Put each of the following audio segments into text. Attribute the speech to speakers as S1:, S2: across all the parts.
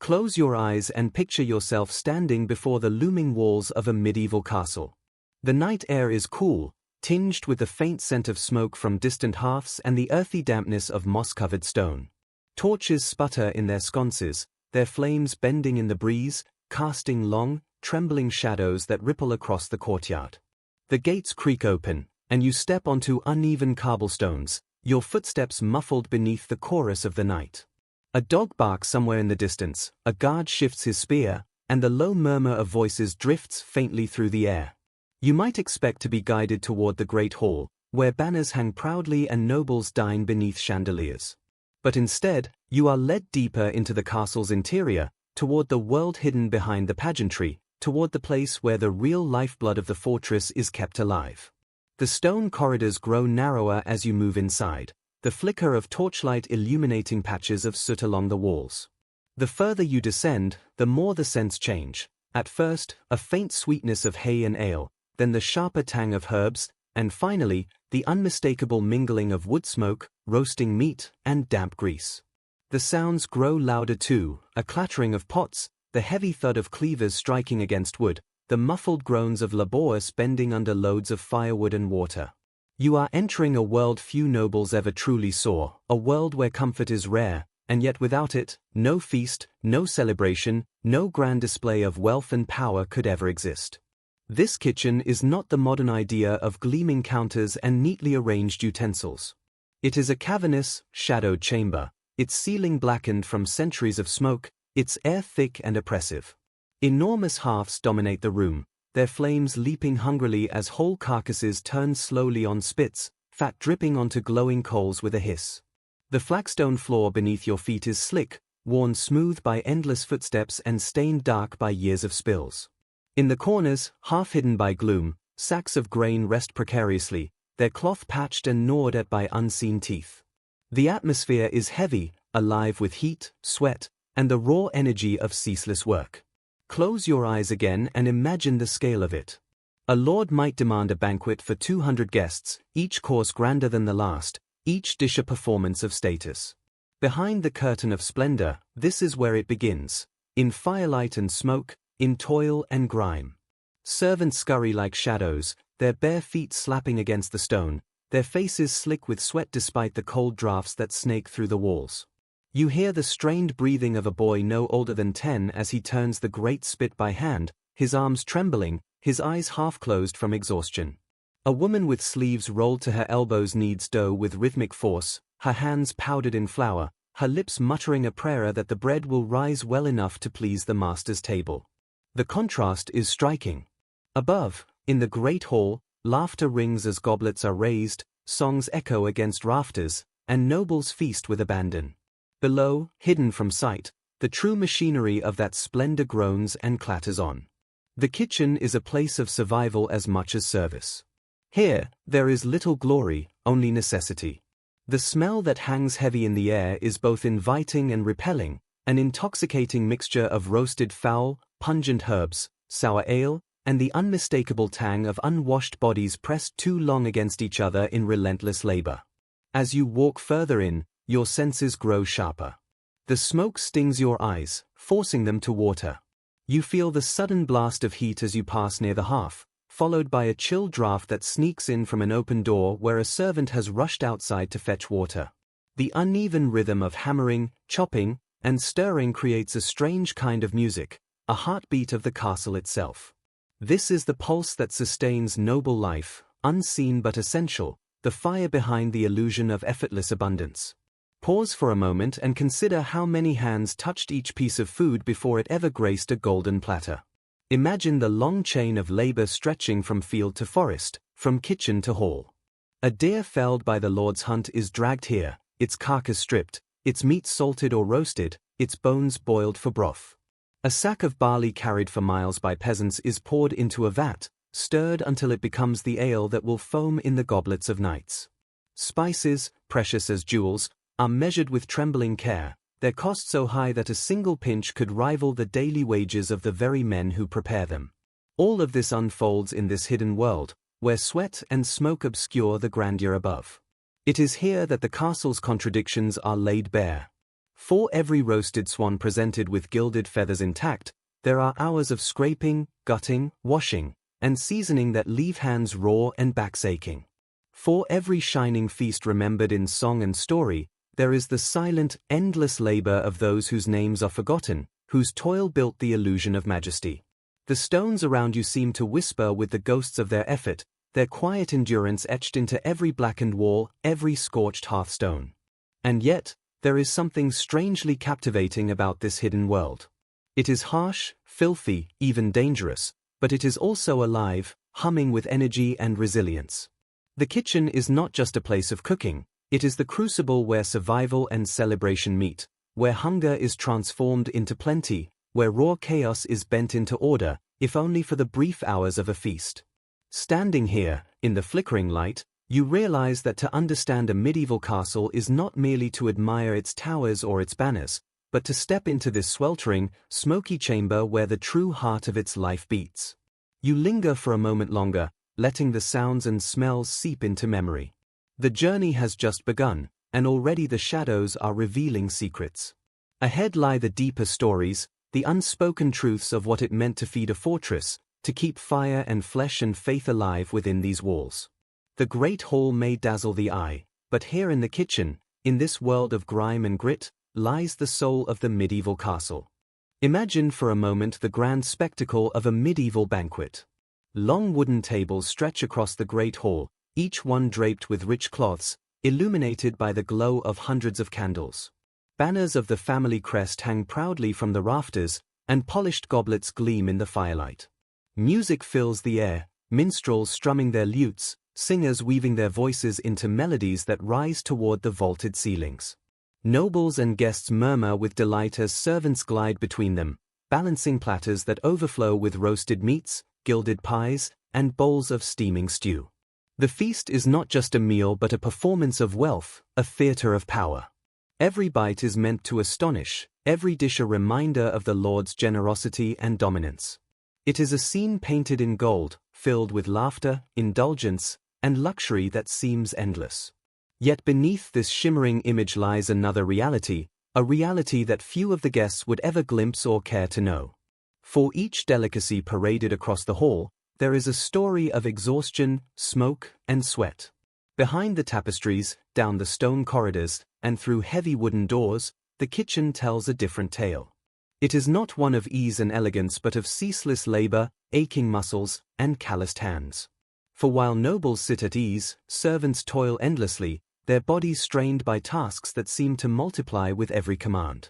S1: Close your eyes and picture yourself standing before the looming walls of a medieval castle. The night air is cool, tinged with the faint scent of smoke from distant hearths and the earthy dampness of moss-covered stone. Torches sputter in their sconces, their flames bending in the breeze, casting long, trembling shadows that ripple across the courtyard. The gates creak open, and you step onto uneven cobblestones, your footsteps muffled beneath the chorus of the night. A dog barks somewhere in the distance, a guard shifts his spear, and the low murmur of voices drifts faintly through the air. You might expect to be guided toward the great hall, where banners hang proudly and nobles dine beneath chandeliers. But instead, you are led deeper into the castle's interior, toward the world hidden behind the pageantry, toward the place where the real lifeblood of the fortress is kept alive. The stone corridors grow narrower as you move inside, the flicker of torchlight illuminating patches of soot along the walls. The further you descend, the more the scents change. At first, a faint sweetness of hay and ale, then the sharper tang of herbs, and finally, the unmistakable mingling of wood smoke, roasting meat, and damp grease. The sounds grow louder too, a clattering of pots, the heavy thud of cleavers striking against wood, the muffled groans of laborers bending under loads of firewood and water. You are entering a world few nobles ever truly saw, a world where comfort is rare, and yet without it, no feast, no celebration, no grand display of wealth and power could ever exist. This kitchen is not the modern idea of gleaming counters and neatly arranged utensils. It is a cavernous, shadowed chamber, its ceiling blackened from centuries of smoke, its air thick and oppressive. Enormous hearths dominate the room, their flames leaping hungrily as whole carcasses turn slowly on spits, fat dripping onto glowing coals with a hiss. The flagstone floor beneath your feet is slick, worn smooth by endless footsteps and stained dark by years of spills. In the corners, half hidden by gloom, sacks of grain rest precariously, their cloth patched and gnawed at by unseen teeth. The atmosphere is heavy, alive with heat, sweat, and the raw energy of ceaseless work. Close your eyes again and imagine the scale of it. A lord might demand a banquet for 200 guests, each course grander than the last, each dish a performance of status. Behind the curtain of splendor, this is where it begins, in firelight and smoke, in toil and grime. Servants scurry like shadows, their bare feet slapping against the stone, their faces slick with sweat despite the cold drafts that snake through the walls. You hear the strained breathing of a boy no older than 10 as he turns the great spit by hand, his arms trembling, his eyes half closed from exhaustion. A woman with sleeves rolled to her elbows kneads dough with rhythmic force, her hands powdered in flour, her lips muttering a prayer that the bread will rise well enough to please the master's table. The contrast is striking. Above, in the great hall, laughter rings as goblets are raised, songs echo against rafters, and nobles feast with abandon. Below, hidden from sight, the true machinery of that splendor groans and clatters on. The kitchen is a place of survival as much as service. Here, there is little glory, only necessity. The smell that hangs heavy in the air is both inviting and repelling, an intoxicating mixture of roasted fowl, pungent herbs, sour ale, and the unmistakable tang of unwashed bodies pressed too long against each other in relentless labor. As you walk further in, your senses grow sharper. The smoke stings your eyes, forcing them to water. You feel the sudden blast of heat as you pass near the hearth, followed by a chill draft that sneaks in from an open door where a servant has rushed outside to fetch water. The uneven rhythm of hammering, chopping, and stirring creates a strange kind of music, a heartbeat of the castle itself. This is the pulse that sustains noble life, unseen but essential, the fire behind the illusion of effortless abundance. Pause for a moment and consider how many hands touched each piece of food before it ever graced a golden platter. Imagine the long chain of labor stretching from field to forest, from kitchen to hall. A deer felled by the Lord's hunt is dragged here, its carcass stripped, its meat salted or roasted, its bones boiled for broth. A sack of barley carried for miles by peasants is poured into a vat, stirred until it becomes the ale that will foam in the goblets of knights. Spices, precious as jewels, are measured with trembling care, their cost so high that a single pinch could rival the daily wages of the very men who prepare them. All of this unfolds in this hidden world, where sweat and smoke obscure the grandeur above. It is here that the castle's contradictions are laid bare. For every roasted swan presented with gilded feathers intact, there are hours of scraping, gutting, washing, and seasoning that leave hands raw and backs aching. For every shining feast remembered in song and story, there is the silent, endless labor of those whose names are forgotten, whose toil built the illusion of majesty. The stones around you seem to whisper with the ghosts of their effort, their quiet endurance etched into every blackened wall, every scorched hearthstone. And yet, there is something strangely captivating about this hidden world. It is harsh, filthy, even dangerous, but it is also alive, humming with energy and resilience. The kitchen is not just a place of cooking, it is the crucible where survival and celebration meet, where hunger is transformed into plenty, where raw chaos is bent into order, if only for the brief hours of a feast. Standing here, in the flickering light, you realize that to understand a medieval castle is not merely to admire its towers or its banners, but to step into this sweltering, smoky chamber where the true heart of its life beats. You linger for a moment longer, letting the sounds and smells seep into memory. The journey has just begun, and already the shadows are revealing secrets. Ahead lie the deeper stories, the unspoken truths of what it meant to feed a fortress, to keep fire and flesh and faith alive within these walls. The great hall may dazzle the eye, but here in the kitchen, in this world of grime and grit, lies the soul of the medieval castle. Imagine for a moment the grand spectacle of a medieval banquet. Long wooden tables stretch across the great hall, each one draped with rich cloths, illuminated by the glow of hundreds of candles. Banners of the family crest hang proudly from the rafters, and polished goblets gleam in the firelight. Music fills the air, minstrels strumming their lutes, singers weaving their voices into melodies that rise toward the vaulted ceilings. Nobles and guests murmur with delight as servants glide between them, balancing platters that overflow with roasted meats, gilded pies, and bowls of steaming stew. The feast is not just a meal but a performance of wealth, a theater of power. Every bite is meant to astonish, every dish a reminder of the Lord's generosity and dominance. It is a scene painted in gold, filled with laughter, indulgence, and luxury that seems endless. Yet beneath this shimmering image lies another reality, a reality that few of the guests would ever glimpse or care to know. For each delicacy paraded across the hall, there is a story of exhaustion, smoke, and sweat. Behind the tapestries, down the stone corridors, and through heavy wooden doors, the kitchen tells a different tale. It is not one of ease and elegance but of ceaseless labor, aching muscles, and calloused hands. For while nobles sit at ease, servants toil endlessly, their bodies strained by tasks that seem to multiply with every command.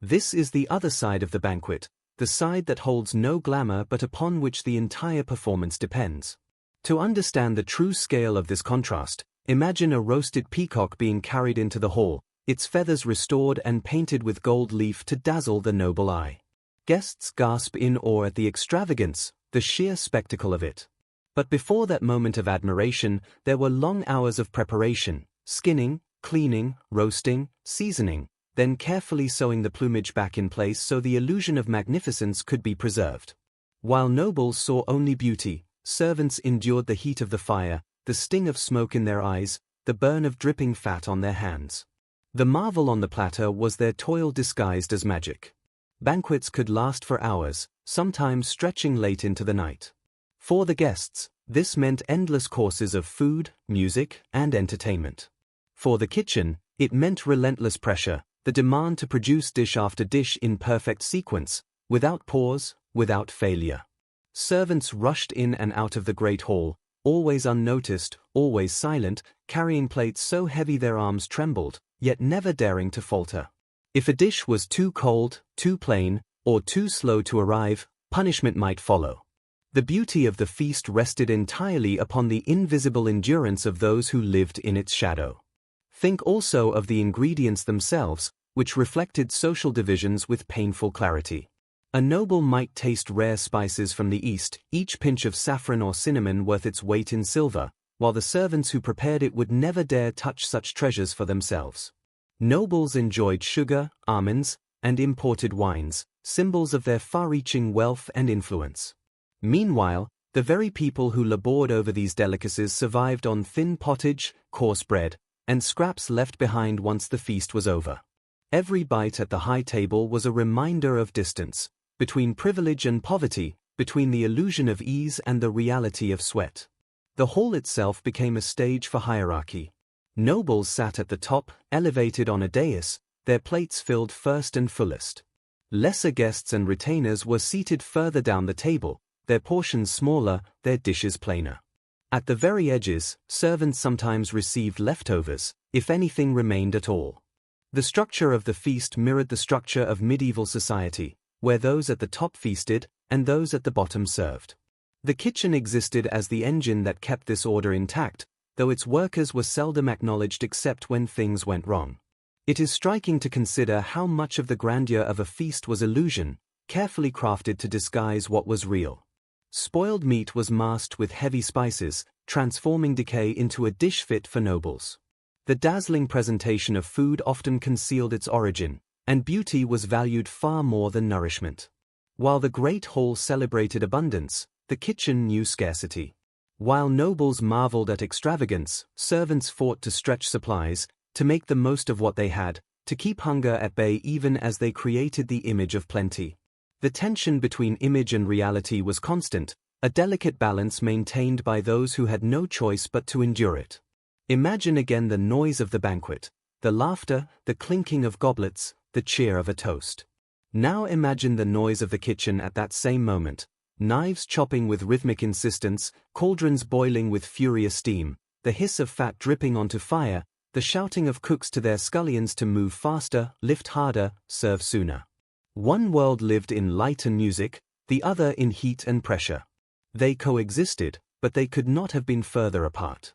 S1: This is the other side of the banquet, the side that holds no glamour but upon which the entire performance depends. To understand the true scale of this contrast, imagine a roasted peacock being carried into the hall, its feathers restored and painted with gold leaf to dazzle the noble eye. Guests gasp in awe at the extravagance, the sheer spectacle of it. But before that moment of admiration, there were long hours of preparation, skinning, cleaning, roasting, seasoning, then carefully sewing the plumage back in place so the illusion of magnificence could be preserved. While nobles saw only beauty, servants endured the heat of the fire, the sting of smoke in their eyes, the burn of dripping fat on their hands. The marvel on the platter was their toil disguised as magic. Banquets could last for hours, sometimes stretching late into the night. For the guests, this meant endless courses of food, music, and entertainment. For the kitchen, it meant relentless pressure, the demand to produce dish after dish in perfect sequence, without pause, without failure. Servants rushed in and out of the great hall, always unnoticed, always silent, carrying plates so heavy their arms trembled, yet never daring to falter. If a dish was too cold, too plain, or too slow to arrive, punishment might follow. The beauty of the feast rested entirely upon the invisible endurance of those who lived in its shadow. Think also of the ingredients themselves, which reflected social divisions with painful clarity. A noble might taste rare spices from the east, each pinch of saffron or cinnamon worth its weight in silver, while the servants who prepared it would never dare touch such treasures for themselves. Nobles enjoyed sugar, almonds, and imported wines, symbols of their far-reaching wealth and influence. Meanwhile, the very people who labored over these delicacies survived on thin pottage, coarse bread, and scraps left behind once the feast was over. Every bite at the high table was a reminder of distance, between privilege and poverty, between the illusion of ease and the reality of sweat. The hall itself became a stage for hierarchy. Nobles sat at the top, elevated on a dais, their plates filled first and fullest. Lesser guests and retainers were seated further down the table, their portions smaller, their dishes plainer. At the very edges, servants sometimes received leftovers, if anything remained at all. The structure of the feast mirrored the structure of medieval society, where those at the top feasted, and those at the bottom served. The kitchen existed as the engine that kept this order intact, though its workers were seldom acknowledged except when things went wrong. It is striking to consider how much of the grandeur of a feast was illusion, carefully crafted to disguise what was real. Spoiled meat was masked with heavy spices, transforming decay into a dish fit for nobles. The dazzling presentation of food often concealed its origin, and beauty was valued far more than nourishment. While the great hall celebrated abundance, the kitchen knew scarcity. While nobles marveled at extravagance, servants fought to stretch supplies, to make the most of what they had, to keep hunger at bay even as they created the image of plenty. The tension between image and reality was constant, a delicate balance maintained by those who had no choice but to endure it. Imagine again the noise of the banquet, the laughter, the clinking of goblets, the cheer of a toast. Now imagine the noise of the kitchen at that same moment, knives chopping with rhythmic insistence, cauldrons boiling with furious steam, the hiss of fat dripping onto fire, the shouting of cooks to their scullions to move faster, lift harder, serve sooner. One world lived in light and music, the other in heat and pressure. They coexisted, but they could not have been further apart.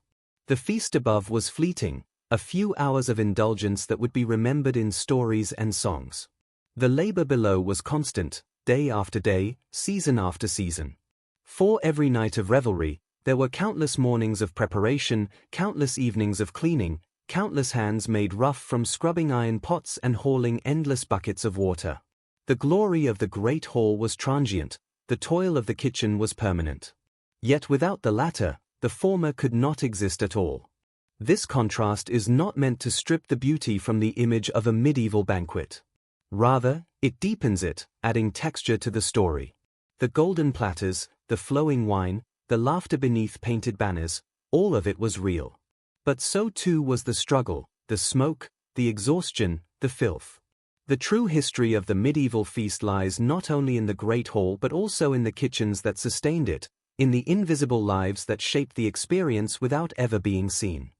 S1: The feast above was fleeting, a few hours of indulgence that would be remembered in stories and songs. The labor below was constant, day after day, season after season. For every night of revelry, there were countless mornings of preparation, countless evenings of cleaning, countless hands made rough from scrubbing iron pots and hauling endless buckets of water. The glory of the great hall was transient, the toil of the kitchen was permanent. Yet without the latter, the former could not exist at all. This contrast is not meant to strip the beauty from the image of a medieval banquet. Rather, it deepens it, adding texture to the story. The golden platters, the flowing wine, the laughter beneath painted banners, all of it was real. But so too was the struggle, the smoke, the exhaustion, the filth. The true history of the medieval feast lies not only in the great hall but also in the kitchens that sustained it, in the invisible lives that shaped the experience without ever being seen.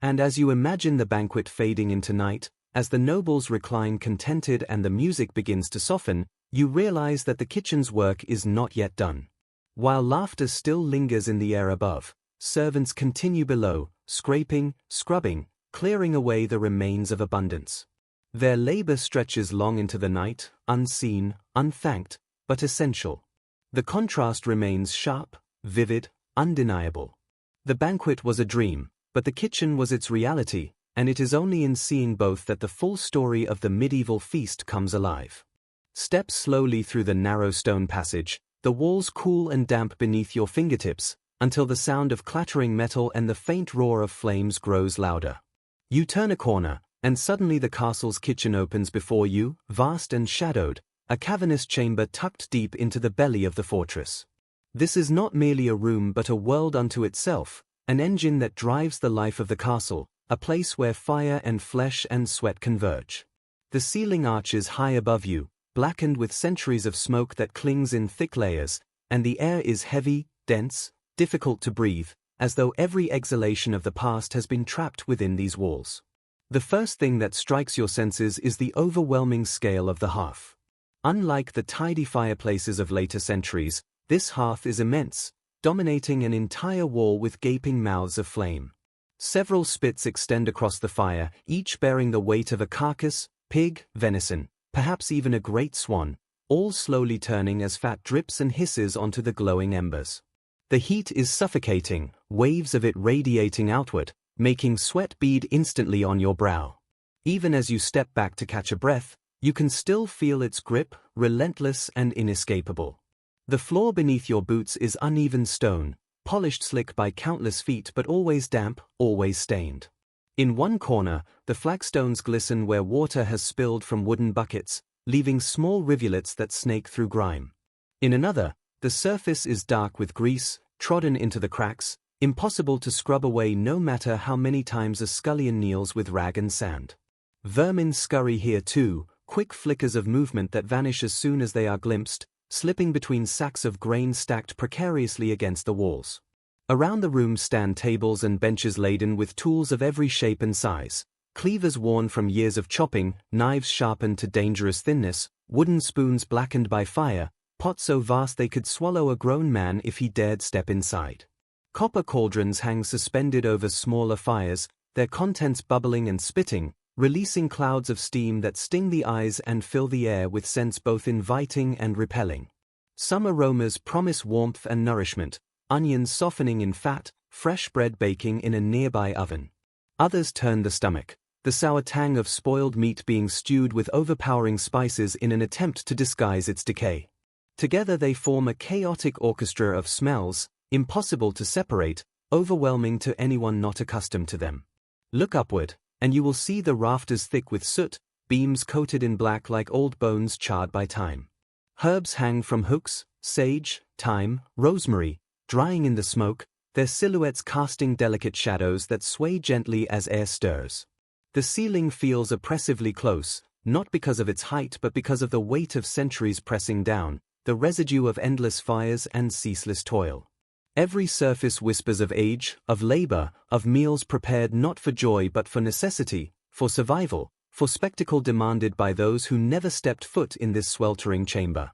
S1: And as you imagine the banquet fading into night, as the nobles recline contented and the music begins to soften, you realize that the kitchen's work is not yet done. While laughter still lingers in the air above, servants continue below, scraping, scrubbing, clearing away the remains of abundance. Their labor stretches long into the night, unseen, unthanked, but essential. The contrast remains sharp, vivid, undeniable. The banquet was a dream, but the kitchen was its reality, and it is only in seeing both that the full story of the medieval feast comes alive. Step slowly through the narrow stone passage, the walls cool and damp beneath your fingertips, until the sound of clattering metal and the faint roar of flames grows louder. You turn a corner, and suddenly the castle's kitchen opens before you, vast and shadowed, a cavernous chamber tucked deep into the belly of the fortress. This is not merely a room but a world unto itself, an engine that drives the life of the castle, a place where fire and flesh and sweat converge. The ceiling arches high above you, blackened with centuries of smoke that clings in thick layers, and the air is heavy, dense, difficult to breathe, as though every exhalation of the past has been trapped within these walls. The first thing that strikes your senses is the overwhelming scale of the hearth. Unlike the tidy fireplaces of later centuries, this hearth is immense, dominating an entire wall with gaping mouths of flame. Several spits extend across the fire, each bearing the weight of a carcass, pig, venison, perhaps even a great swan, all slowly turning as fat drips and hisses onto the glowing embers. The heat is suffocating, waves of it radiating outward, making sweat bead instantly on your brow. Even as you step back to catch a breath, you can still feel its grip, relentless and inescapable. The floor beneath your boots is uneven stone, polished slick by countless feet but always damp, always stained. In one corner, the flagstones glisten where water has spilled from wooden buckets, leaving small rivulets that snake through grime. In another, the surface is dark with grease, trodden into the cracks, impossible to scrub away no matter how many times a scullion kneels with rag and sand. Vermin scurry here too, quick flickers of movement that vanish as soon as they are glimpsed, slipping between sacks of grain stacked precariously against the walls. Around the room stand tables and benches laden with tools of every shape and size, cleavers worn from years of chopping, knives sharpened to dangerous thinness, wooden spoons blackened by fire, pots so vast they could swallow a grown man if he dared step inside. Copper cauldrons hang suspended over smaller fires, their contents bubbling and spitting, releasing clouds of steam that sting the eyes and fill the air with scents both inviting and repelling. Some aromas promise warmth and nourishment, onions softening in fat, fresh bread baking in a nearby oven. Others turn the stomach, the sour tang of spoiled meat being stewed with overpowering spices in an attempt to disguise its decay. Together they form a chaotic orchestra of smells, impossible to separate, overwhelming to anyone not accustomed to them. Look upward, and you will see the rafters thick with soot, beams coated in black like old bones charred by time. Herbs hang from hooks, sage, thyme, rosemary, drying in the smoke, their silhouettes casting delicate shadows that sway gently as air stirs. The ceiling feels oppressively close, not because of its height but because of the weight of centuries pressing down, the residue of endless fires and ceaseless toil. Every surface whispers of age, of labor, of meals prepared not for joy but for necessity, for survival, for spectacle demanded by those who never stepped foot in this sweltering chamber.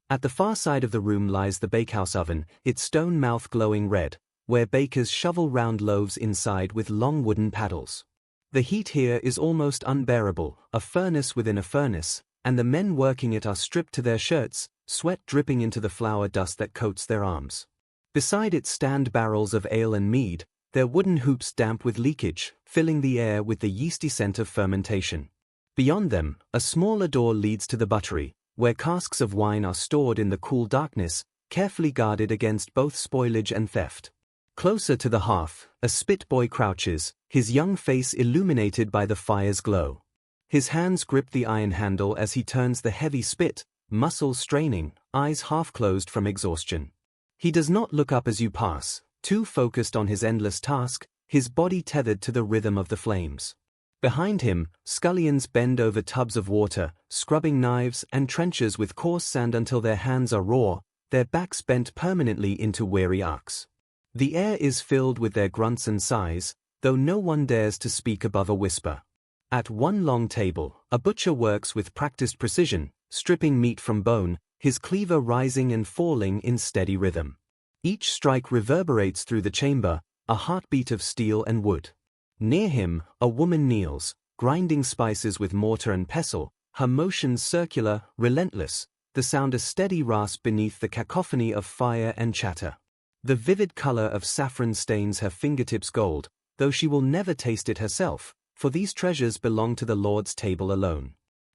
S1: At the far side of the room lies the bakehouse oven, its stone mouth glowing red, where bakers shovel round loaves inside with long wooden paddles. The heat here is almost unbearable, a furnace within a furnace, and the men working it are stripped to their shirts, sweat dripping into the flour dust that coats their arms. Beside it stand barrels of ale and mead, their wooden hoops damp with leakage, filling the air with the yeasty scent of fermentation. Beyond them, a smaller door leads to the buttery, where casks of wine are stored in the cool darkness, carefully guarded against both spoilage and theft. Closer to the hearth, a spit boy crouches, his young face illuminated by the fire's glow. His hands grip the iron handle as he turns the heavy spit, muscles straining, eyes half closed from exhaustion. He does not look up as you pass, too focused on his endless task, his body tethered to the rhythm of the flames. Behind him, scullions bend over tubs of water, scrubbing knives and trenchers with coarse sand until their hands are raw, their backs bent permanently into weary arcs. The air is filled with their grunts and sighs, though no one dares to speak above a whisper. At one long table, a butcher works with practiced precision, stripping meat from bone, his cleaver rising and falling in steady rhythm. Each strike reverberates through the chamber, a heartbeat of steel and wood. Near him, a woman kneels, grinding spices with mortar and pestle, her motions circular, relentless, the sound a steady rasp beneath the cacophony of fire and chatter. The vivid color of saffron stains her fingertips gold, though she will never taste it herself, for these treasures belong to the Lord's table alone.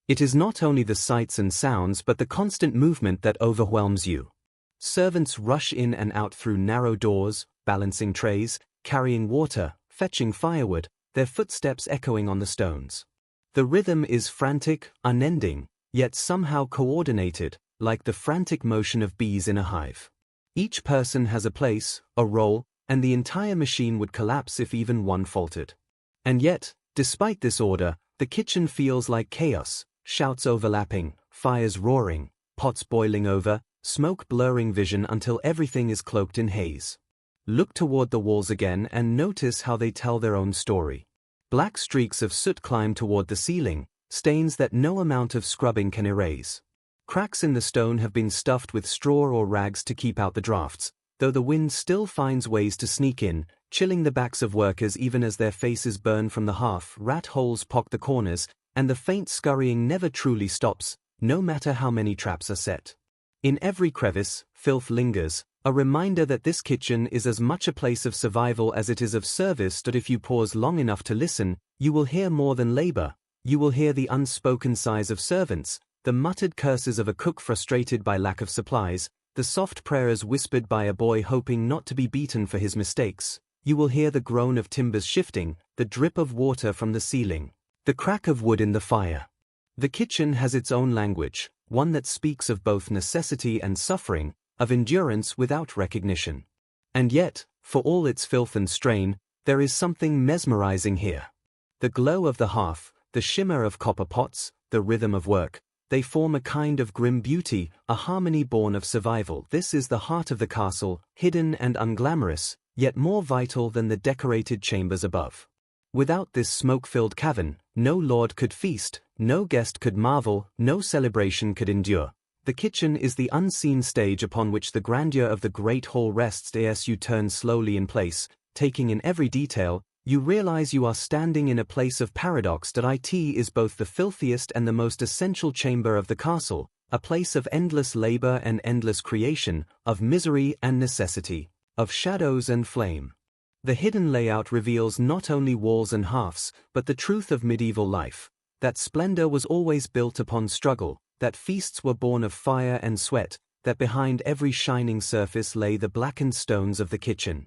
S1: It is not only the sights and sounds but the constant movement that overwhelms you. Servants rush in and out through narrow doors, balancing trays, carrying water, fetching firewood, their footsteps echoing on the stones. The rhythm is frantic, unending, yet somehow coordinated, like the frantic motion of bees in a hive. Each person has a place, a role, and the entire machine would collapse if even one faltered. And yet, despite this order, the kitchen feels like chaos, shouts overlapping, fires roaring, pots boiling over, smoke blurring vision until everything is cloaked in haze. Look toward the walls again and notice how they tell their own story. Black streaks of soot climb toward the ceiling, stains that no amount of scrubbing can erase. Cracks in the stone have been stuffed with straw or rags to keep out the drafts, though the wind still finds ways to sneak in, chilling the backs of workers even as their faces burn from the hearth. Rat holes pock the corners, and the faint scurrying never truly stops, no matter how many traps are set. In every crevice, filth lingers, a reminder that this kitchen is as much a place of survival as it is of service. That if you pause long enough to listen, you will hear more than labor. You will hear the unspoken sighs of servants, the muttered curses of a cook frustrated by lack of supplies, the soft prayers whispered by a boy hoping not to be beaten for his mistakes. You will hear the groan of timbers shifting, the drip of water from the ceiling, the crack of wood in the fire. The kitchen has its own language, one that speaks of both necessity and suffering, of endurance without recognition. And yet, for all its filth and strain, there is something mesmerizing here. The glow of the hearth, the shimmer of copper pots, the rhythm of work, they form a kind of grim beauty, a harmony born of survival. This is the heart of the castle, hidden and unglamorous, yet more vital than the decorated chambers above. Without this smoke-filled cavern, no lord could feast, no guest could marvel, no celebration could endure. The kitchen is the unseen stage upon which the grandeur of the great hall rests. As you turn slowly in place, taking in every detail, you realize you are standing in a place of paradox. It is both the filthiest and the most essential chamber of the castle, a place of endless labor and endless creation, of misery and necessity, of shadows and flame. The hidden layout reveals not only walls and hearths, but the truth of medieval life, that splendor was always built upon struggle, that feasts were born of fire and sweat, that behind every shining surface lay the blackened stones of the kitchen.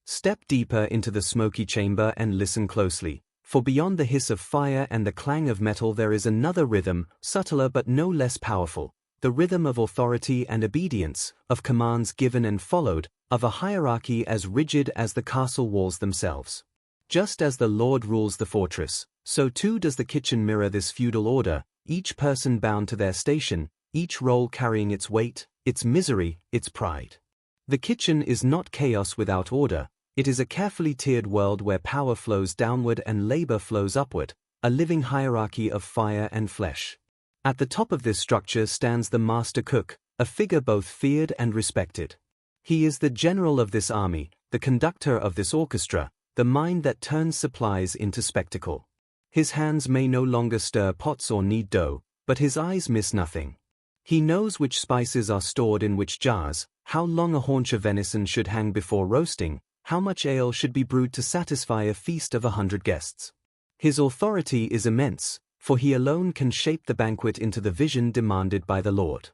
S1: Step deeper into the smoky chamber and listen closely, for beyond the hiss of fire and the clang of metal there is another rhythm, subtler but no less powerful, the rhythm of authority and obedience, of commands given and followed, of a hierarchy as rigid as the castle walls themselves. Just as the lord rules the fortress, so too does the kitchen mirror this feudal order, each person bound to their station, each role carrying its weight, its misery, its pride. The kitchen is not chaos without order, it is a carefully tiered world where power flows downward and labor flows upward, a living hierarchy of fire and flesh. At the top of this structure stands the master cook, a figure both feared and respected. He is the general of this army, the conductor of this orchestra, the mind that turns supplies into spectacle. His hands may no longer stir pots or knead dough, but his eyes miss nothing. He knows which spices are stored in which jars, how long a haunch of venison should hang before roasting, how much ale should be brewed to satisfy a feast of 100 guests. His authority is immense, for he alone can shape the banquet into the vision demanded by the Lord.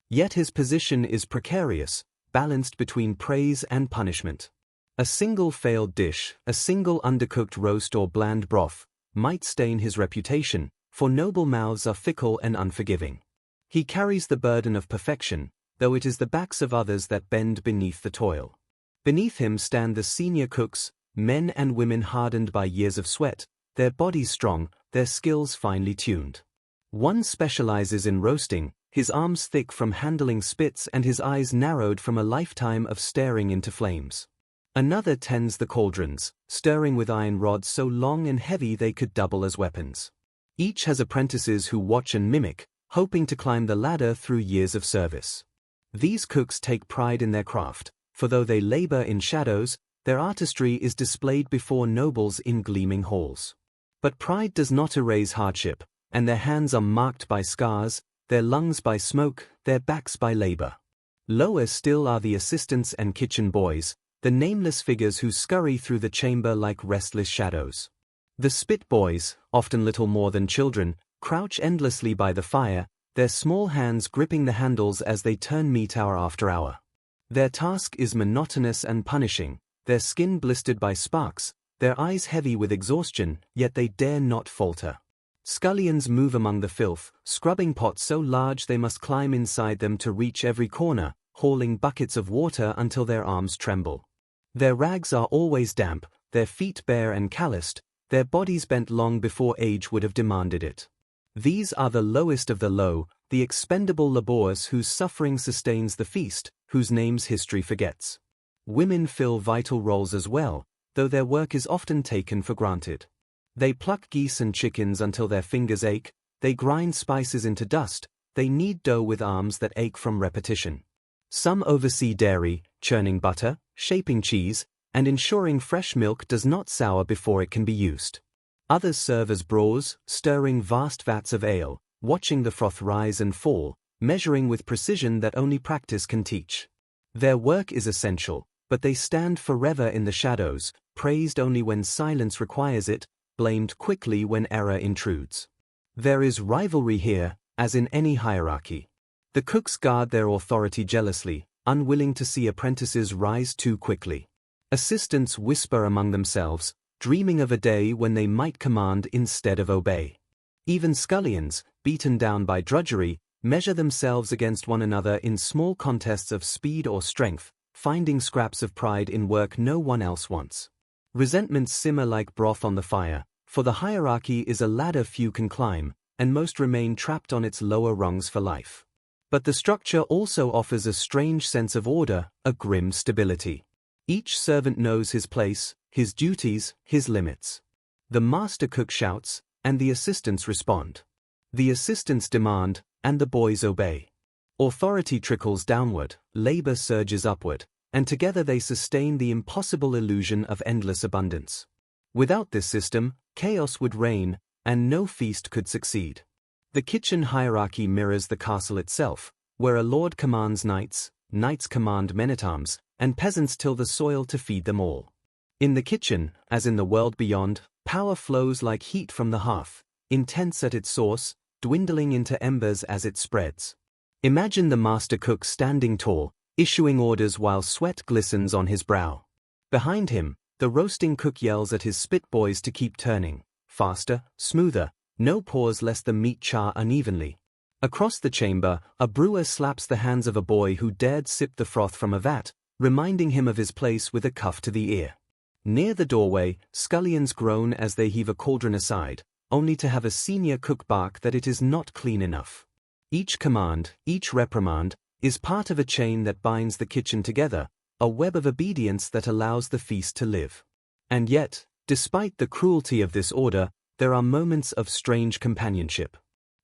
S1: Yet his position is precarious, balanced between praise and punishment. A single failed dish, a single undercooked roast or bland broth, might stain his reputation, for noble mouths are fickle and unforgiving. He carries the burden of perfection, though it is the backs of others that bend beneath the toil. Beneath him stand the senior cooks, men and women hardened by years of sweat, their bodies strong, their skills finely tuned. One specializes in roasting, his arms thick from handling spits and his eyes narrowed from a lifetime of staring into flames. Another tends the cauldrons, stirring with iron rods so long and heavy they could double as weapons. Each has apprentices who watch and mimic, hoping to climb the ladder through years of service. These cooks take pride in their craft, for though they labor in shadows, their artistry is displayed before nobles in gleaming halls. But pride does not erase hardship, and their hands are marked by scars, their lungs by smoke, their backs by labor. Lower still are the assistants and kitchen boys, the nameless figures who scurry through the chamber like restless shadows. The spit boys, often little more than children, crouch endlessly by the fire, their small hands gripping the handles as they turn meat hour after hour. Their task is monotonous and punishing, their skin blistered by sparks, their eyes heavy with exhaustion, yet they dare not falter. Scullions move among the filth, scrubbing pots so large they must climb inside them to reach every corner, hauling buckets of water until their arms tremble. Their rags are always damp, their feet bare and calloused, their bodies bent long before age would have demanded it. These are the lowest of the low, the expendable laborers whose suffering sustains the feast, whose names history forgets. Women fill vital roles as well, though their work is often taken for granted. They pluck geese and chickens until their fingers ache, they grind spices into dust, they knead dough with arms that ache from repetition. Some oversee dairy, churning butter, shaping cheese, and ensuring fresh milk does not sour before it can be used. Others serve as brewers, stirring vast vats of ale, watching the froth rise and fall, measuring with precision that only practice can teach. Their work is essential, but they stand forever in the shadows, praised only when silence requires it, blamed quickly when error intrudes. There is rivalry here, as in any hierarchy. The cooks guard their authority jealously, unwilling to see apprentices rise too quickly. Assistants whisper among themselves, dreaming of a day when they might command instead of obey. Even scullions, beaten down by drudgery, measure themselves against one another in small contests of speed or strength, finding scraps of pride in work no one else wants. Resentments simmer like broth on the fire, for the hierarchy is a ladder few can climb, and most remain trapped on its lower rungs for life. But the structure also offers a strange sense of order, a grim stability. Each servant knows his place, his duties, his limits. The master cook shouts, and the assistants respond. The assistants demand, and the boys obey. Authority trickles downward, labor surges upward, and together they sustain the impossible illusion of endless abundance. Without this system, chaos would reign, and no feast could succeed. The kitchen hierarchy mirrors the castle itself, where a lord commands knights, knights command men-at-arms, and peasants till the soil to feed them all. In the kitchen, as in the world beyond, power flows like heat from the hearth, intense at its source, dwindling into embers as it spreads. Imagine the master cook standing tall, issuing orders while sweat glistens on his brow. Behind him, the roasting cook yells at his spit boys to keep turning, faster, smoother, no pause lest the meat char unevenly. Across the chamber, a brewer slaps the hands of a boy who dared sip the froth from a vat, reminding him of his place with a cuff to the ear. Near the doorway, scullions groan as they heave a cauldron aside, only to have a senior cook bark that it is not clean enough. Each command, each reprimand, is part of a chain that binds the kitchen together, a web of obedience that allows the feast to live. And yet, despite the cruelty of this order, there are moments of strange companionship.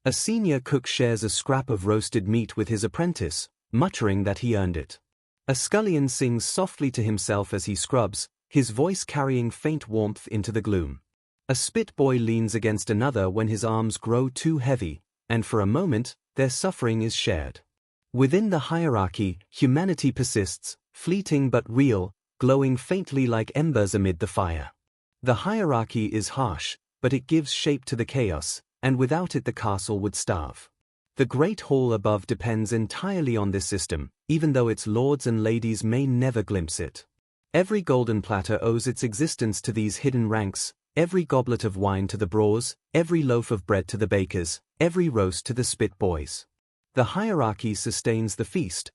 S1: A senior cook shares a scrap of roasted meat with his apprentice, muttering that he earned it. A scullion sings softly to himself as he scrubs, his voice carrying faint warmth into the gloom. A spit boy leans against another when his arms grow too heavy, and for a moment, their suffering is shared. Within the hierarchy, humanity persists, fleeting but real, glowing faintly like embers amid the fire. The hierarchy is harsh, but it gives shape to the chaos, and without it the castle would starve. The great hall above depends entirely on this system, even though its lords and ladies may never glimpse it. Every golden platter owes its existence to these hidden ranks, every goblet of wine to the brawls, every loaf of bread to the bakers, every roast to the spit boys. The hierarchy sustains the feast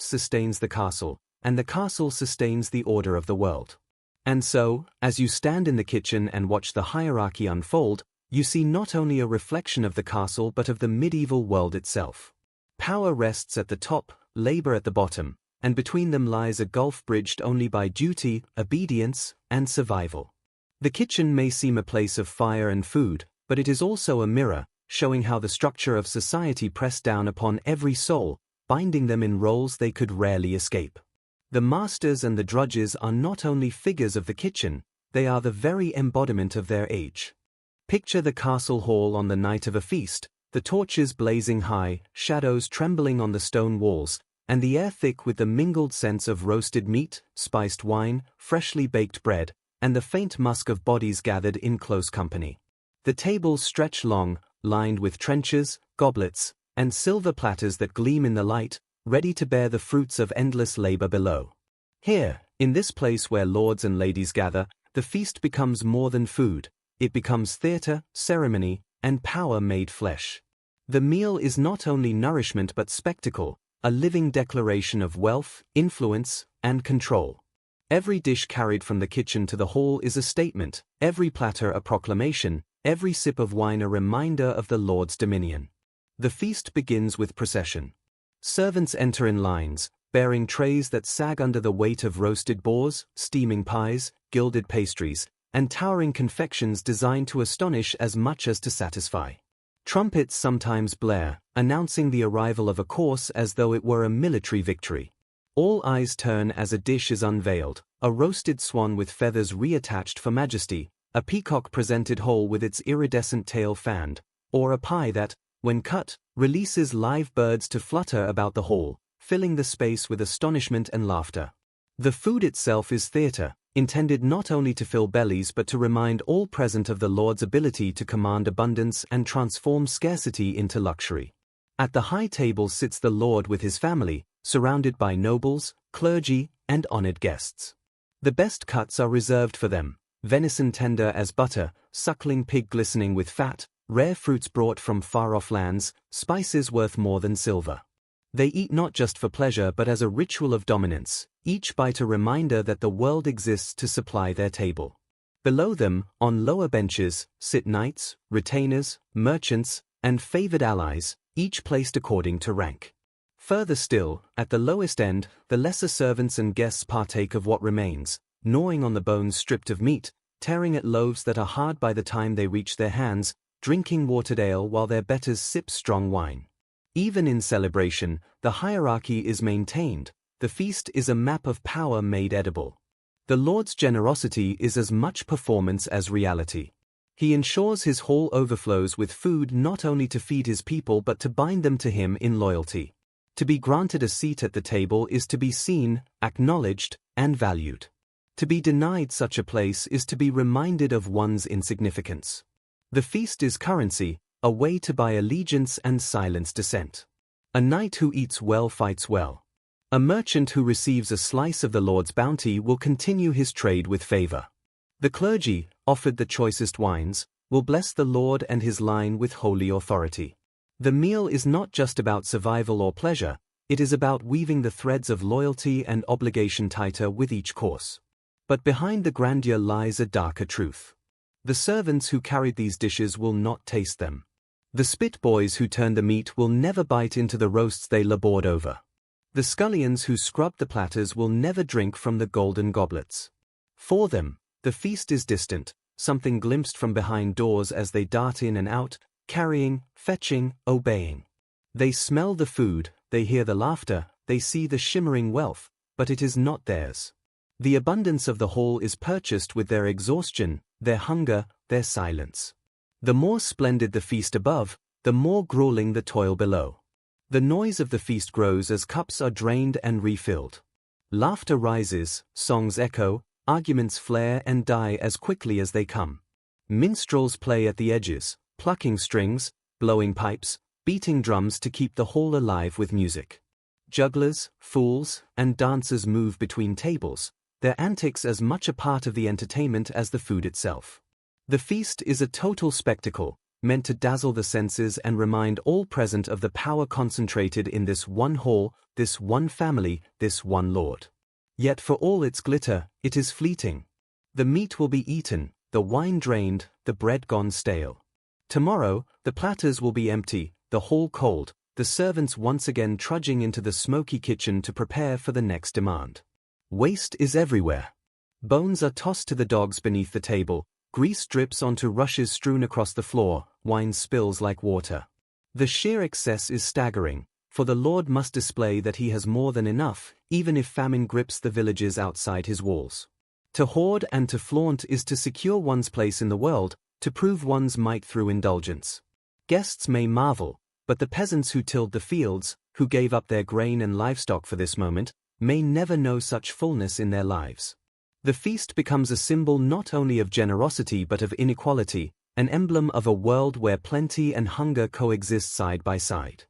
S1: sustains the castle, and the castle sustains the order of the world. And so, as you stand in the kitchen and watch the hierarchy unfold, you see not only a reflection of the castle but of the medieval world itself. Power rests at the top, labor at the bottom, and between them lies a gulf bridged only by duty, obedience, and survival. The kitchen may seem a place of fire and food, but it is also a mirror, showing how the structure of society pressed down upon every soul, binding them in roles they could rarely escape. The masters and the drudges are not only figures of the kitchen, they are the very embodiment of their age. Picture the castle hall on the night of a feast, the torches blazing high, shadows trembling on the stone walls, and the air thick with the mingled scents of roasted meat, spiced wine, freshly baked bread, and the faint musk of bodies gathered in close company. The tables stretch long, lined with trenchers, goblets, and silver platters that gleam in the light, ready to bear the fruits of endless labor below. Here, in this place where lords and ladies gather, the feast becomes more than food, it becomes theater, ceremony, and power made flesh. The meal is not only nourishment but spectacle, a living declaration of wealth, influence, and control. Every dish carried from the kitchen to the hall is a statement, every platter a proclamation, every sip of wine a reminder of the Lord's dominion. The feast begins with procession. Servants enter in lines, bearing trays that sag under the weight of roasted boars, steaming pies, gilded pastries, and towering confections designed to astonish as much as to satisfy. Trumpets sometimes blare, announcing the arrival of a course as though it were a military victory. All eyes turn as a dish is unveiled, a roasted swan with feathers reattached for majesty, a peacock presented whole with its iridescent tail fanned, or a pie that, when cut, releases live birds to flutter about the hall, filling the space with astonishment and laughter. The food itself is theater, intended not only to fill bellies but to remind all present of the Lord's ability to command abundance and transform scarcity into luxury. At the high table sits the Lord with his family, surrounded by nobles, clergy, and honored guests. The best cuts are reserved for them, venison tender as butter, suckling pig glistening with fat, rare fruits brought from far-off lands, spices worth more than silver. They eat not just for pleasure but as a ritual of dominance, each bite a reminder that the world exists to supply their table. Below them, on lower benches, sit knights, retainers, merchants, and favored allies, each placed according to rank. Further still, at the lowest end, the lesser servants and guests partake of what remains, gnawing on the bones stripped of meat, tearing at loaves that are hard by the time they reach their hands, drinking watered ale while their betters sip strong wine. Even in celebration, the hierarchy is maintained. The feast is a map of power made edible. The Lord's generosity is as much performance as reality. He ensures his hall overflows with food not only to feed his people but to bind them to him in loyalty. To be granted a seat at the table is to be seen, acknowledged, and valued. To be denied such a place is to be reminded of one's insignificance. The feast is currency, a way to buy allegiance and silence dissent. A knight who eats well fights well. A merchant who receives a slice of the Lord's bounty will continue his trade with favor. The clergy, offered the choicest wines, will bless the Lord and his line with holy authority. The meal is not just about survival or pleasure, it is about weaving the threads of loyalty and obligation tighter with each course. But behind the grandeur lies a darker truth. The servants who carried these dishes will not taste them. The spit boys who turned the meat will never bite into the roasts they labored over. The scullions who scrubbed the platters will never drink from the golden goblets. For them, the feast is distant, something glimpsed from behind doors as they dart in and out, carrying, fetching, obeying. They smell the food, they hear the laughter, they see the shimmering wealth, but it is not theirs. The abundance of the hall is purchased with their exhaustion, their hunger, their silence. The more splendid the feast above, the more grueling the toil below. The noise of the feast grows as cups are drained and refilled. Laughter rises, songs echo, arguments flare and die as quickly as they come. Minstrels play at the edges, plucking strings, blowing pipes, beating drums to keep the hall alive with music. Jugglers, fools, and dancers move between tables, their antics as much a part of the entertainment as the food itself. The feast is a total spectacle, meant to dazzle the senses and remind all present of the power concentrated in this one hall, this one family, this one Lord. Yet for all its glitter, it is fleeting. The meat will be eaten, the wine drained, the bread gone stale. Tomorrow, the platters will be empty, the hall cold, the servants once again trudging into the smoky kitchen to prepare for the next demand. Waste is everywhere. Bones are tossed to the dogs beneath the table, grease drips onto rushes strewn across the floor, wine spills like water. The sheer excess is staggering, for the Lord must display that he has more than enough, even if famine grips the villages outside his walls. To hoard and to flaunt is to secure one's place in the world, to prove one's might through indulgence. Guests may marvel, but the peasants who tilled the fields, who gave up their grain and livestock for this moment, may never know such fullness in their lives. The feast becomes a symbol not only of generosity but of inequality, an emblem of a world where plenty and hunger coexist side by side.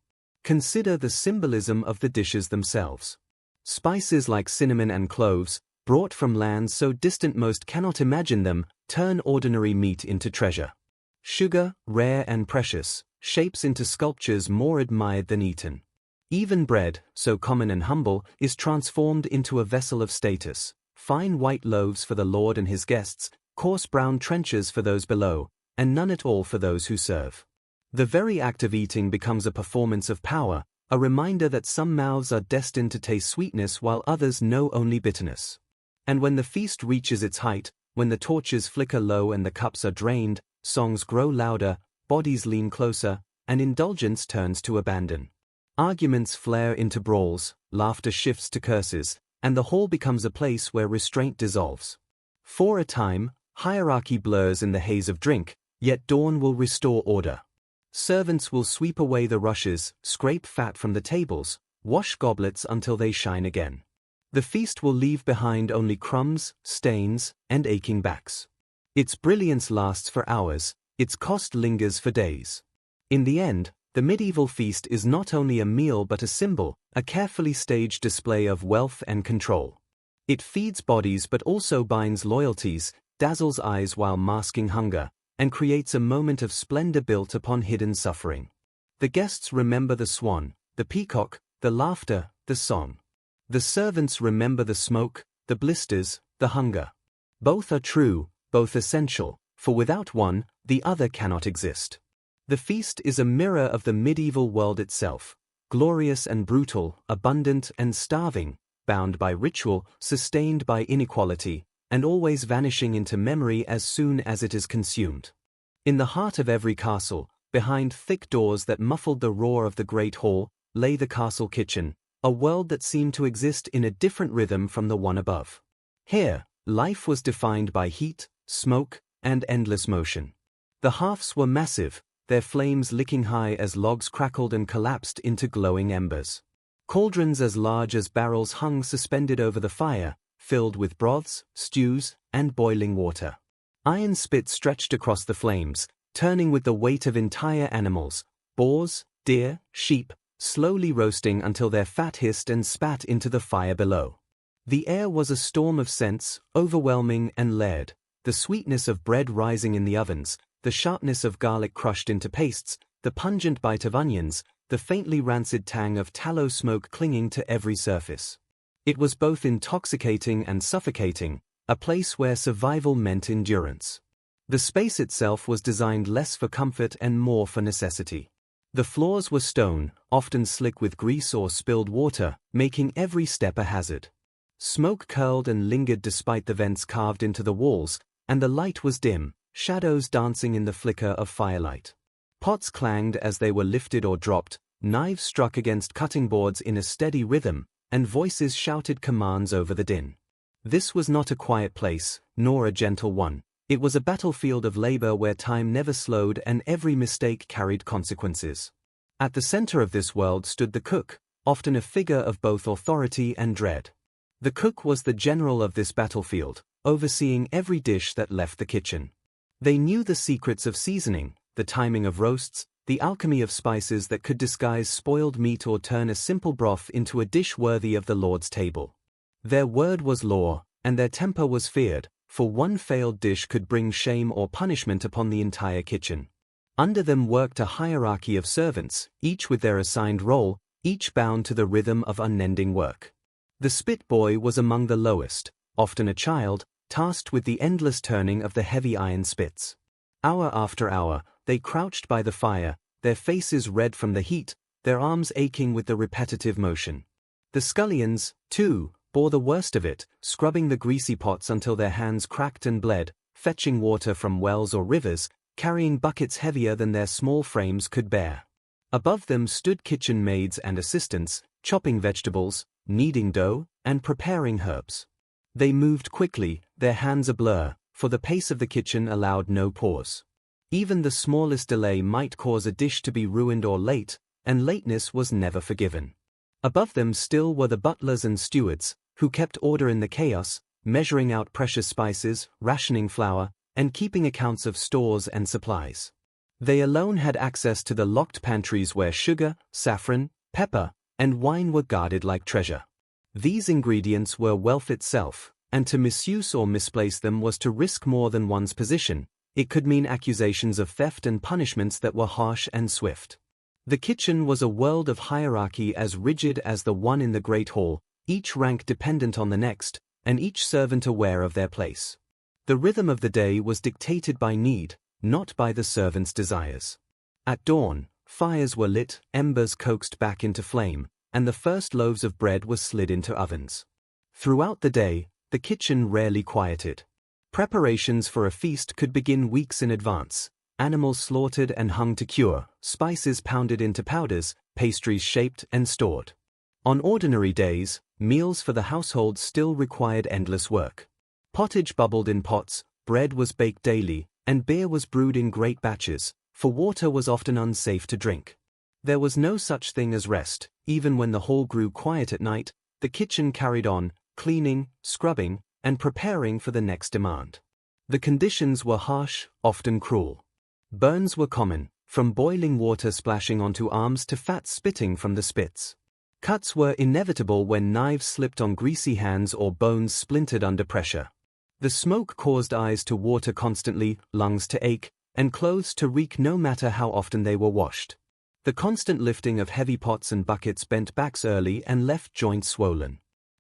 S1: Consider the symbolism of the dishes themselves. Spices like cinnamon and cloves, brought from lands so distant most cannot imagine them, turn ordinary meat into treasure. Sugar, rare and precious, shapes into sculptures more admired than eaten. Even bread, so common and humble, is transformed into a vessel of status. Fine white loaves for the Lord and his guests, coarse brown trenchers for those below, and none at all for those who serve. The very act of eating becomes a performance of power, a reminder that some mouths are destined to taste sweetness while others know only bitterness. And when the feast reaches its height, when the torches flicker low and the cups are drained, songs grow louder, bodies lean closer, and indulgence turns to abandon. Arguments flare into brawls, laughter shifts to curses, and the hall becomes a place where restraint dissolves. For a time, hierarchy blurs in the haze of drink, yet dawn will restore order. Servants will sweep away the rushes, scrape fat from the tables, wash goblets until they shine again. The feast will leave behind only crumbs, stains, and aching backs. Its brilliance lasts for hours, its cost lingers for days. In the end, the medieval feast is not only a meal but a symbol, a carefully staged display of wealth and control. It feeds bodies but also binds loyalties, dazzles eyes while masking hunger, and creates a moment of splendor built upon hidden suffering. The guests remember the swan, the peacock, the laughter, the song. The servants remember the smoke, the blisters, the hunger. Both are true, both essential, for without one, the other cannot exist. The feast is a mirror of the medieval world itself, glorious and brutal, abundant and starving, bound by ritual, sustained by inequality, and always vanishing into memory as soon as it is consumed. In the heart of every castle, behind thick doors that muffled the roar of the great hall, lay the castle kitchen, a world that seemed to exist in a different rhythm from the one above. Here, life was defined by heat, smoke, and endless motion. The hearths were massive, their flames licking high as logs crackled and collapsed into glowing embers. Cauldrons as large as barrels hung suspended over the fire, filled with broths, stews, and boiling water. Iron spits stretched across the flames, turning with the weight of entire animals, boars, deer, sheep, slowly roasting until their fat hissed and spat into the fire below. The air was a storm of scents, overwhelming and layered, the sweetness of bread rising in the ovens, the sharpness of garlic crushed into pastes, the pungent bite of onions, the faintly rancid tang of tallow smoke clinging to every surface. It was both intoxicating and suffocating, a place where survival meant endurance. The space itself was designed less for comfort and more for necessity. The floors were stone, often slick with grease or spilled water, making every step a hazard. Smoke curled and lingered despite the vents carved into the walls, and the light was dim, shadows dancing in the flicker of firelight. Pots clanged as they were lifted or dropped, knives struck against cutting boards in a steady rhythm, and voices shouted commands over the din. This was not a quiet place, nor a gentle one. It was a battlefield of labor where time never slowed and every mistake carried consequences. At the center of this world stood the cook, often a figure of both authority and dread. The cook was the general of this battlefield, overseeing every dish that left the kitchen. They knew the secrets of seasoning, the timing of roasts, the alchemy of spices that could disguise spoiled meat or turn a simple broth into a dish worthy of the Lord's table. Their word was law, and their temper was feared, for one failed dish could bring shame or punishment upon the entire kitchen. Under them worked a hierarchy of servants, each with their assigned role, each bound to the rhythm of unending work. The spit boy was among the lowest, often a child, tasked with the endless turning of the heavy iron spits. Hour after hour, they crouched by the fire, their faces red from the heat, their arms aching with the repetitive motion. The scullions, too, bore the worst of it, scrubbing the greasy pots until their hands cracked and bled, fetching water from wells or rivers, carrying buckets heavier than their small frames could bear. Above them stood kitchen maids and assistants, chopping vegetables, kneading dough, and preparing herbs. They moved quickly, their hands a blur, for the pace of the kitchen allowed no pause. Even the smallest delay might cause a dish to be ruined or late, and lateness was never forgiven. Above them still were the butlers and stewards, who kept order in the chaos, measuring out precious spices, rationing flour, and keeping accounts of stores and supplies. They alone had access to the locked pantries where sugar, saffron, pepper, and wine were guarded like treasure. These ingredients were wealth itself, and to misuse or misplace them was to risk more than one's position. It could mean accusations of theft and punishments that were harsh and swift. The kitchen was a world of hierarchy as rigid as the one in the great hall, each rank dependent on the next, and each servant aware of their place. The rhythm of the day was dictated by need, not by the servant's desires. At dawn, fires were lit, embers coaxed back into flame, and the first loaves of bread were slid into ovens. Throughout the day, the kitchen rarely quieted. Preparations for a feast could begin weeks in advance. Animals slaughtered and hung to cure, spices pounded into powders, pastries shaped and stored. On ordinary days, meals for the household still required endless work. Pottage bubbled in pots, bread was baked daily, and beer was brewed in great batches, for water was often unsafe to drink. There was no such thing as rest. Even when the hall grew quiet at night, the kitchen carried on, cleaning, scrubbing, and preparing for the next demand. The conditions were harsh, often cruel. Burns were common, from boiling water splashing onto arms to fat spitting from the spits. Cuts were inevitable when knives slipped on greasy hands or bones splintered under pressure. The smoke caused eyes to water constantly, lungs to ache, and clothes to reek no matter how often they were washed. The constant lifting of heavy pots and buckets bent backs early and left joints swollen.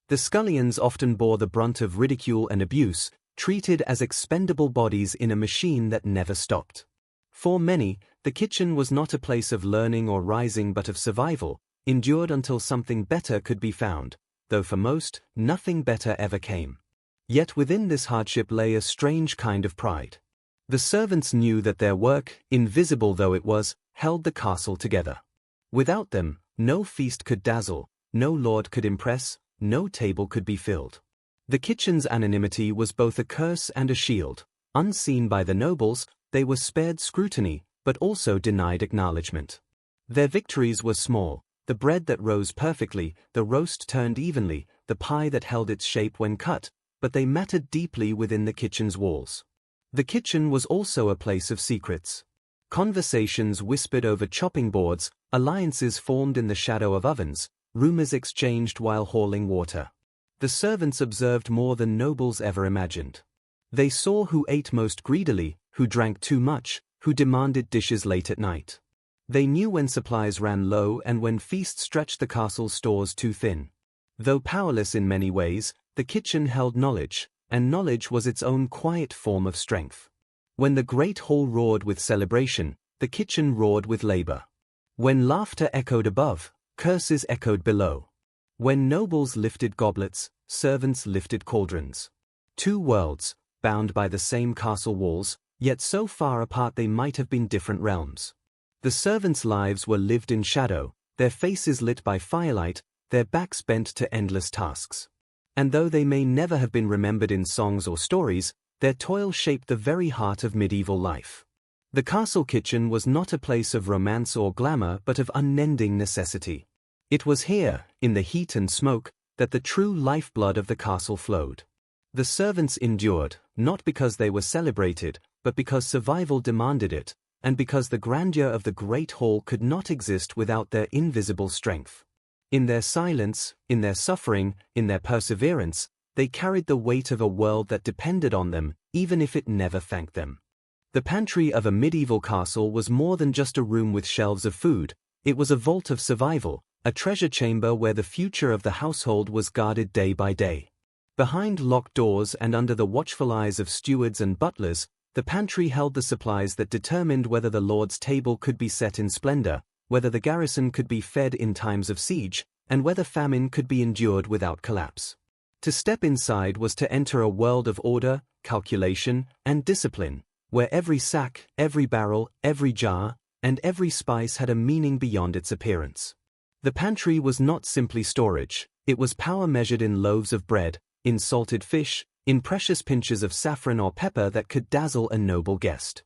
S1: The scullions often bore the brunt of ridicule and abuse, treated as expendable bodies in a machine that never stopped. For many, the kitchen was not a place of learning or rising but of survival, endured until something better could be found, though for most, nothing better ever came. Yet within this hardship lay a strange kind of pride. The servants knew that their work, invisible though it was, held the castle together. Without them, no feast could dazzle, no lord could impress, no table could be filled. The kitchen's anonymity was both a curse and a shield. Unseen by the nobles, they were spared scrutiny, but also denied acknowledgement. Their victories were small: the bread that rose perfectly, the roast turned evenly, the pie that held its shape when cut, but they mattered deeply within the kitchen's walls. The kitchen was also a place of secrets. Conversations whispered over chopping boards, alliances formed in the shadow of ovens, rumors exchanged while hauling water. The servants observed more than nobles ever imagined. They saw who ate most greedily, who drank too much, who demanded dishes late at night. They knew when supplies ran low and when feasts stretched the castle's stores too thin. Though powerless in many ways, the kitchen held knowledge, and knowledge was its own quiet form of strength. When the great hall roared with celebration, the kitchen roared with labor. When laughter echoed above, curses echoed below. When nobles lifted goblets, servants lifted cauldrons. Two worlds, bound by the same castle walls, yet so far apart they might have been different realms. The servants' lives were lived in shadow, their faces lit by firelight, their backs bent to endless tasks. And though they may never have been remembered in songs or stories, their toil shaped the very heart of medieval life. The castle kitchen was not a place of romance or glamour but of unending necessity. It was here, in the heat and smoke, that the true lifeblood of the castle flowed. The servants endured, not because they were celebrated, but because survival demanded it, and because the grandeur of the great hall could not exist without their invisible strength. In their silence, in their suffering, in their perseverance, they carried the weight of a world that depended on them, even if it never thanked them. The pantry of a medieval castle was more than just a room with shelves of food. It was a vault of survival, a treasure chamber where the future of the household was guarded day by day. Behind locked doors and under the watchful eyes of stewards and butlers, the pantry held the supplies that determined whether the lord's table could be set in splendor, whether the garrison could be fed in times of siege, and whether famine could be endured without collapse. To step inside was to enter a world of order, calculation, and discipline, where every sack, every barrel, every jar, and every spice had a meaning beyond its appearance. The pantry was not simply storage, it was power measured in loaves of bread, in salted fish, in precious pinches of saffron or pepper that could dazzle a noble guest.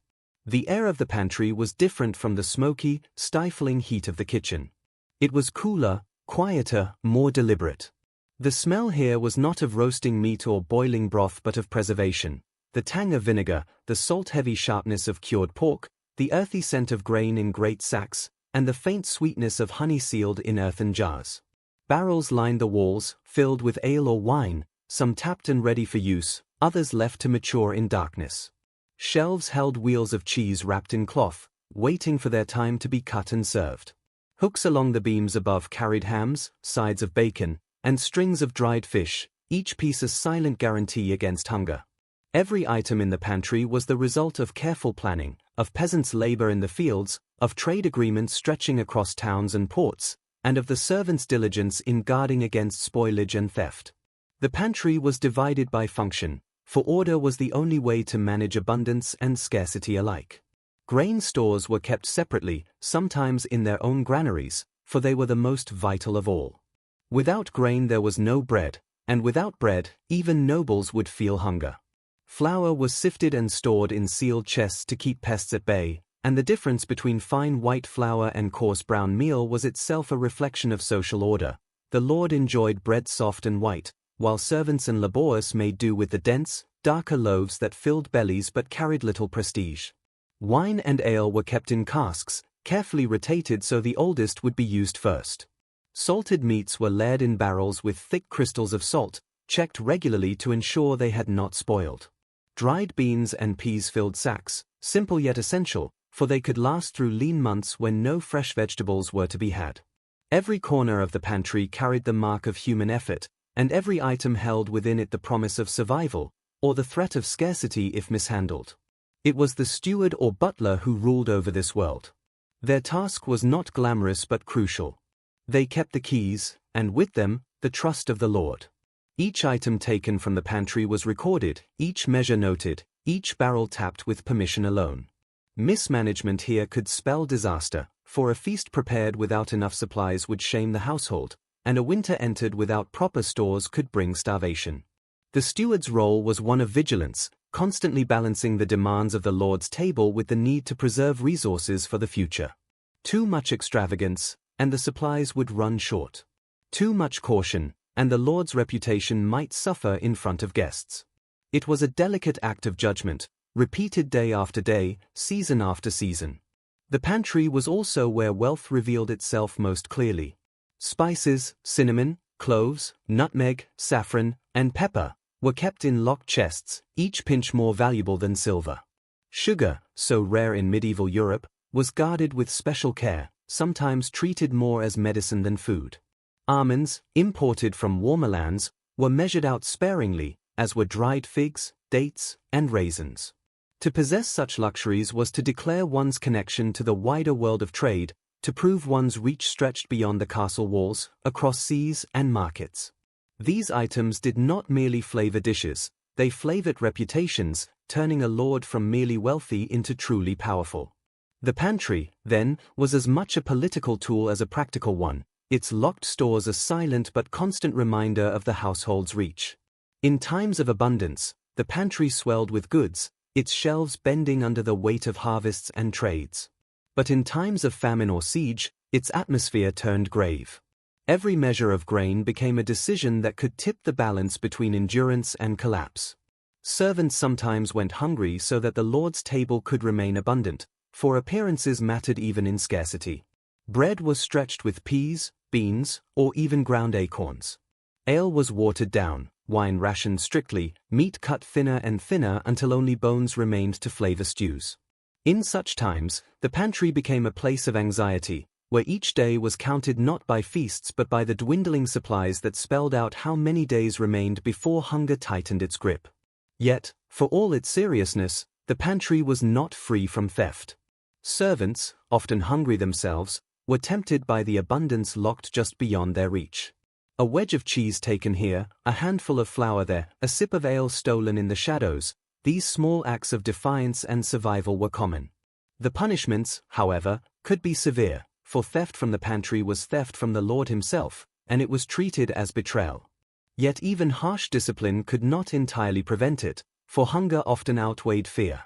S1: The air of the pantry was different from the smoky, stifling heat of the kitchen. It was cooler, quieter, more deliberate. The smell here was not of roasting meat or boiling broth but of preservation. The tang of vinegar, the salt-heavy sharpness of cured pork, the earthy scent of grain in great sacks, and the faint sweetness of honey sealed in earthen jars. Barrels lined the walls, filled with ale or wine, some tapped and ready for use, others left to mature in darkness. Shelves held wheels of cheese wrapped in cloth, waiting for their time to be cut and served. Hooks along the beams above carried hams, sides of bacon, and strings of dried fish, each piece a silent guarantee against hunger. Every item in the pantry was the result of careful planning, of peasants' labor in the fields, of trade agreements stretching across towns and ports, and of the servants' diligence in guarding against spoilage and theft. The pantry was divided by function, for order was the only way to manage abundance and scarcity alike. Grain stores were kept separately, sometimes in their own granaries, for they were the most vital of all. Without grain there was no bread, and without bread, even nobles would feel hunger. Flour was sifted and stored in sealed chests to keep pests at bay, and the difference between fine white flour and coarse brown meal was itself a reflection of social order. The lord enjoyed bread soft and white, while servants and labourers made do with the dense, darker loaves that filled bellies but carried little prestige. Wine and ale were kept in casks, carefully rotated so the oldest would be used first. Salted meats were layered in barrels with thick crystals of salt, checked regularly to ensure they had not spoiled. Dried beans and peas filled sacks, simple yet essential, for they could last through lean months when no fresh vegetables were to be had. Every corner of the pantry carried the mark of human effort, and every item held within it the promise of survival, or the threat of scarcity if mishandled. It was the steward or butler who ruled over this world. Their task was not glamorous but crucial. They kept the keys, and with them, the trust of the Lord. Each item taken from the pantry was recorded, each measure noted, each barrel tapped with permission alone. Mismanagement here could spell disaster, for a feast prepared without enough supplies would shame the household, and a winter entered without proper stores could bring starvation. The steward's role was one of vigilance, constantly balancing the demands of the Lord's table with the need to preserve resources for the future. Too much extravagance, and the supplies would run short. Too much caution, and the Lord's reputation might suffer in front of guests. It was a delicate act of judgment, repeated day after day, season after season. The pantry was also where wealth revealed itself most clearly. Spices, cinnamon, cloves, nutmeg, saffron, and pepper were kept in locked chests, each pinch more valuable than silver. Sugar, so rare in medieval Europe, was guarded with special care, sometimes treated more as medicine than food. Almonds, imported from warmer lands, were measured out sparingly, as were dried figs, dates, and raisins. To possess such luxuries was to declare one's connection to the wider world of trade, to prove one's reach stretched beyond the castle walls, across seas and markets. These items did not merely flavor dishes, they flavored reputations, turning a lord from merely wealthy into truly powerful. The pantry, then, was as much a political tool as a practical one, its locked stores a silent but constant reminder of the household's reach. In times of abundance, the pantry swelled with goods, its shelves bending under the weight of harvests and trades. But in times of famine or siege, its atmosphere turned grave. Every measure of grain became a decision that could tip the balance between endurance and collapse. Servants sometimes went hungry so that the Lord's table could remain abundant, for appearances mattered even in scarcity. Bread was stretched with peas, beans, or even ground acorns. Ale was watered down, wine rationed strictly, meat cut thinner and thinner until only bones remained to flavor stews. In such times, the pantry became a place of anxiety, where each day was counted not by feasts but by the dwindling supplies that spelled out how many days remained before hunger tightened its grip. Yet, for all its seriousness, the pantry was not free from theft. Servants, often hungry themselves, were tempted by the abundance locked just beyond their reach. A wedge of cheese taken here, a handful of flour there, a sip of ale stolen in the shadows, these small acts of defiance and survival were common. The punishments, however, could be severe, for theft from the pantry was theft from the Lord himself, and it was treated as betrayal. Yet even harsh discipline could not entirely prevent it, for hunger often outweighed fear.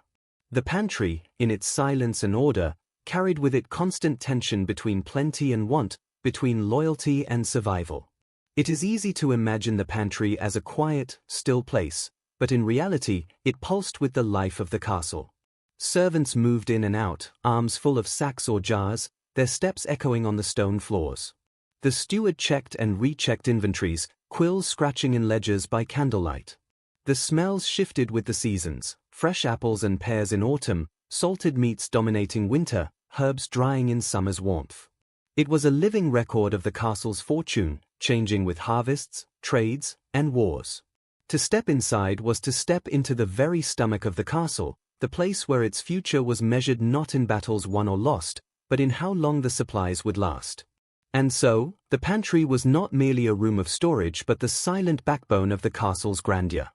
S1: The pantry, in its silence and order, carried with it constant tension between plenty and want, between loyalty and survival. It is easy to imagine the pantry as a quiet, still place, but in reality, it pulsed with the life of the castle. Servants moved in and out, arms full of sacks or jars, their steps echoing on the stone floors. The steward checked and rechecked inventories, quills scratching in ledgers by candlelight. The smells shifted with the seasons, fresh apples and pears in autumn, salted meats dominating winter, herbs drying in summer's warmth. It was a living record of the castle's fortune, changing with harvests, trades, and wars. To step inside was to step into the very stomach of the castle, the place where its future was measured not in battles won or lost, but in how long the supplies would last. And so, the pantry was not merely a room of storage but the silent backbone of the castle's grandeur.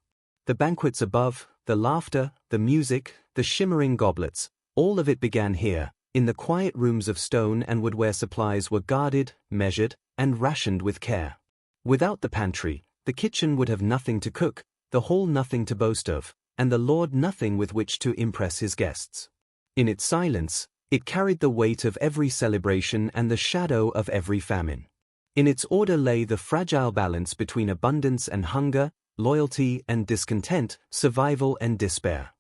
S1: The banquets above, the laughter, the music, the shimmering goblets, all of it began here, in the quiet rooms of stone and wood where supplies were guarded, measured, and rationed with care. Without the pantry, the kitchen would have nothing to cook, the hall nothing to boast of, and the Lord nothing with which to impress his guests. In its silence, it carried the weight of every celebration and the shadow of every famine. In its order lay the fragile balance between abundance and hunger, loyalty and discontent, survival and despair.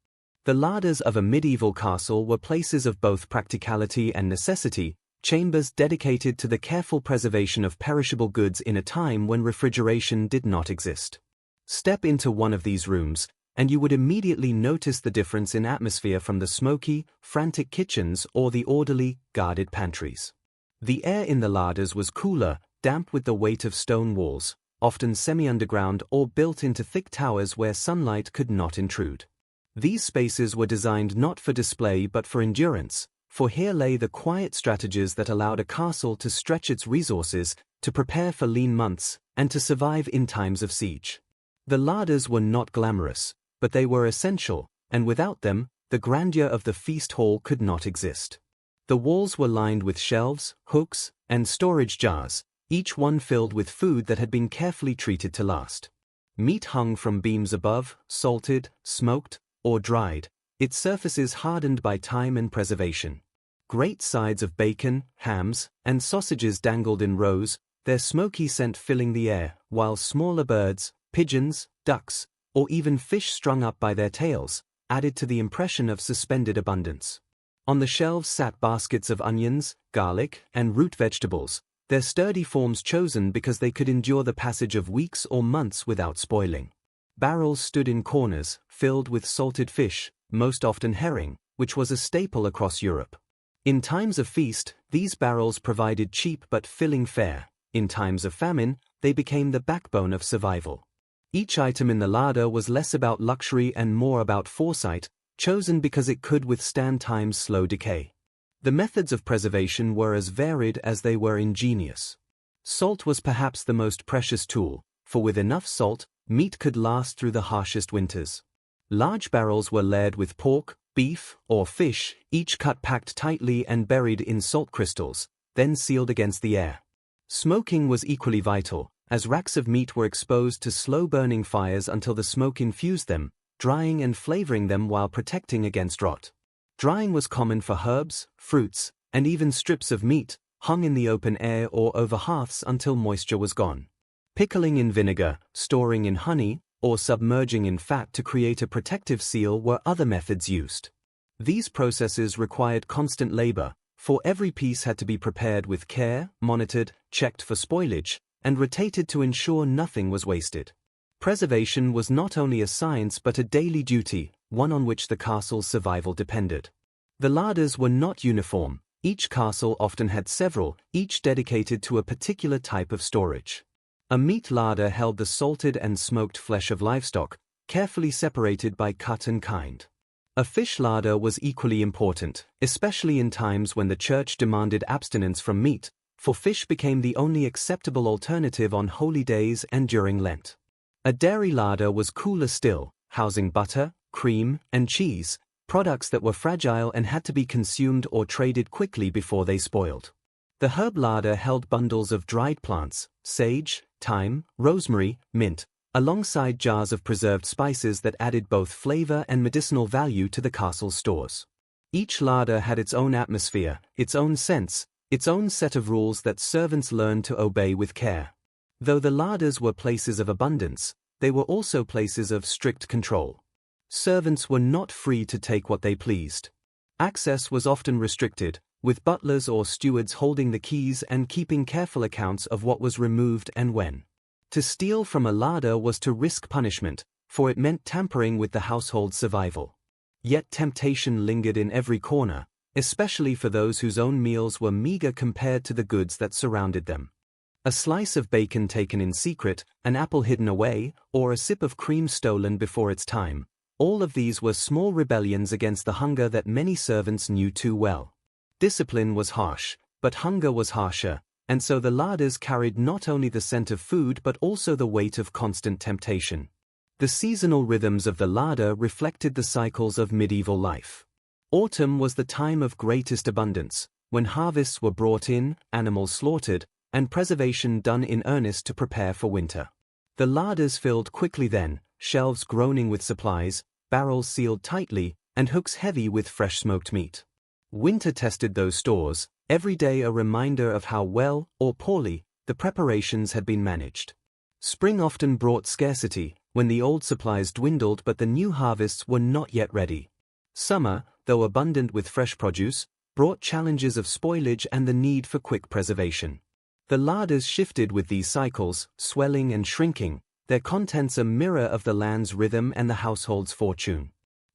S1: The larders of a medieval castle were places of both practicality and necessity, chambers dedicated to the careful preservation of perishable goods in a time when refrigeration did not exist. Step into one of these rooms, and you would immediately notice the difference in atmosphere from the smoky, frantic kitchens or the orderly, guarded pantries. The air in the larders was cooler, damp with the weight of stone walls, often semi-underground or built into thick towers where sunlight could not intrude. These spaces were designed not for display but for endurance, for here lay the quiet strategies that allowed a castle to stretch its resources, to prepare for lean months, and to survive in times of siege. The larders were not glamorous, but they were essential, and without them, the grandeur of the feast hall could not exist. The walls were lined with shelves, hooks, and storage jars, each one filled with food that had been carefully treated to last. Meat hung from beams above, salted, smoked, or dried, its surfaces hardened by time and preservation. Great sides of bacon, hams, and sausages dangled in rows, their smoky scent filling the air, while smaller birds, pigeons, ducks, or even fish strung up by their tails, added to the impression of suspended abundance. On the shelves sat baskets of onions, garlic, and root vegetables, their sturdy forms chosen because they could endure the passage of weeks or months without spoiling. Barrels stood in corners, filled with salted fish, most often herring, which was a staple across Europe. In times of feast, these barrels provided cheap but filling fare. In times of famine, they became the backbone of survival. Each item in the larder was less about luxury and more about foresight, chosen because it could withstand time's slow decay. The methods of preservation were as varied as they were ingenious. Salt was perhaps the most precious tool, for with enough salt, meat could last through the harshest winters. Large barrels were layered with pork, beef, or fish, each cut packed tightly and buried in salt crystals, then sealed against the air. Smoking was equally vital, as racks of meat were exposed to slow-burning fires until the smoke infused them, drying and flavoring them while protecting against rot. Drying was common for herbs, fruits, and even strips of meat, hung in the open air or over hearths until moisture was gone. Pickling in vinegar, storing in honey, or submerging in fat to create a protective seal were other methods used. These processes required constant labor, for every piece had to be prepared with care, monitored, checked for spoilage, and rotated to ensure nothing was wasted. Preservation was not only a science but a daily duty, one on which the castle's survival depended. The larders were not uniform, each castle often had several, each dedicated to a particular type of storage. A meat larder held the salted and smoked flesh of livestock, carefully separated by cut and kind. A fish larder was equally important, especially in times when the church demanded abstinence from meat, for fish became the only acceptable alternative on holy days and during Lent. A dairy larder was cooler still, housing butter, cream, and cheese, products that were fragile and had to be consumed or traded quickly before they spoiled. The herb larder held bundles of dried plants, sage, thyme, rosemary, mint, alongside jars of preserved spices that added both flavor and medicinal value to the castle's stores. Each larder had its own atmosphere, its own scents, its own set of rules that servants learned to obey with care. Though the larders were places of abundance, they were also places of strict control. Servants were not free to take what they pleased. Access was often restricted, with butlers or stewards holding the keys and keeping careful accounts of what was removed and when. To steal from a larder was to risk punishment, for it meant tampering with the household's survival. Yet temptation lingered in every corner, especially for those whose own meals were meager compared to the goods that surrounded them. A slice of bacon taken in secret, an apple hidden away, or a sip of cream stolen before its time, all of these were small rebellions against the hunger that many servants knew too well. Discipline was harsh, but hunger was harsher, and so the larders carried not only the scent of food but also the weight of constant temptation. The seasonal rhythms of the larder reflected the cycles of medieval life. Autumn was the time of greatest abundance, when harvests were brought in, animals slaughtered, and preservation done in earnest to prepare for winter. The larders filled quickly then, shelves groaning with supplies, barrels sealed tightly, and hooks heavy with fresh smoked meat. Winter tested those stores, every day a reminder of how well, or poorly, the preparations had been managed. Spring often brought scarcity, when the old supplies dwindled but the new harvests were not yet ready. Summer, though abundant with fresh produce, brought challenges of spoilage and the need for quick preservation. The larders shifted with these cycles, swelling and shrinking, their contents a mirror of the land's rhythm and the household's fortune.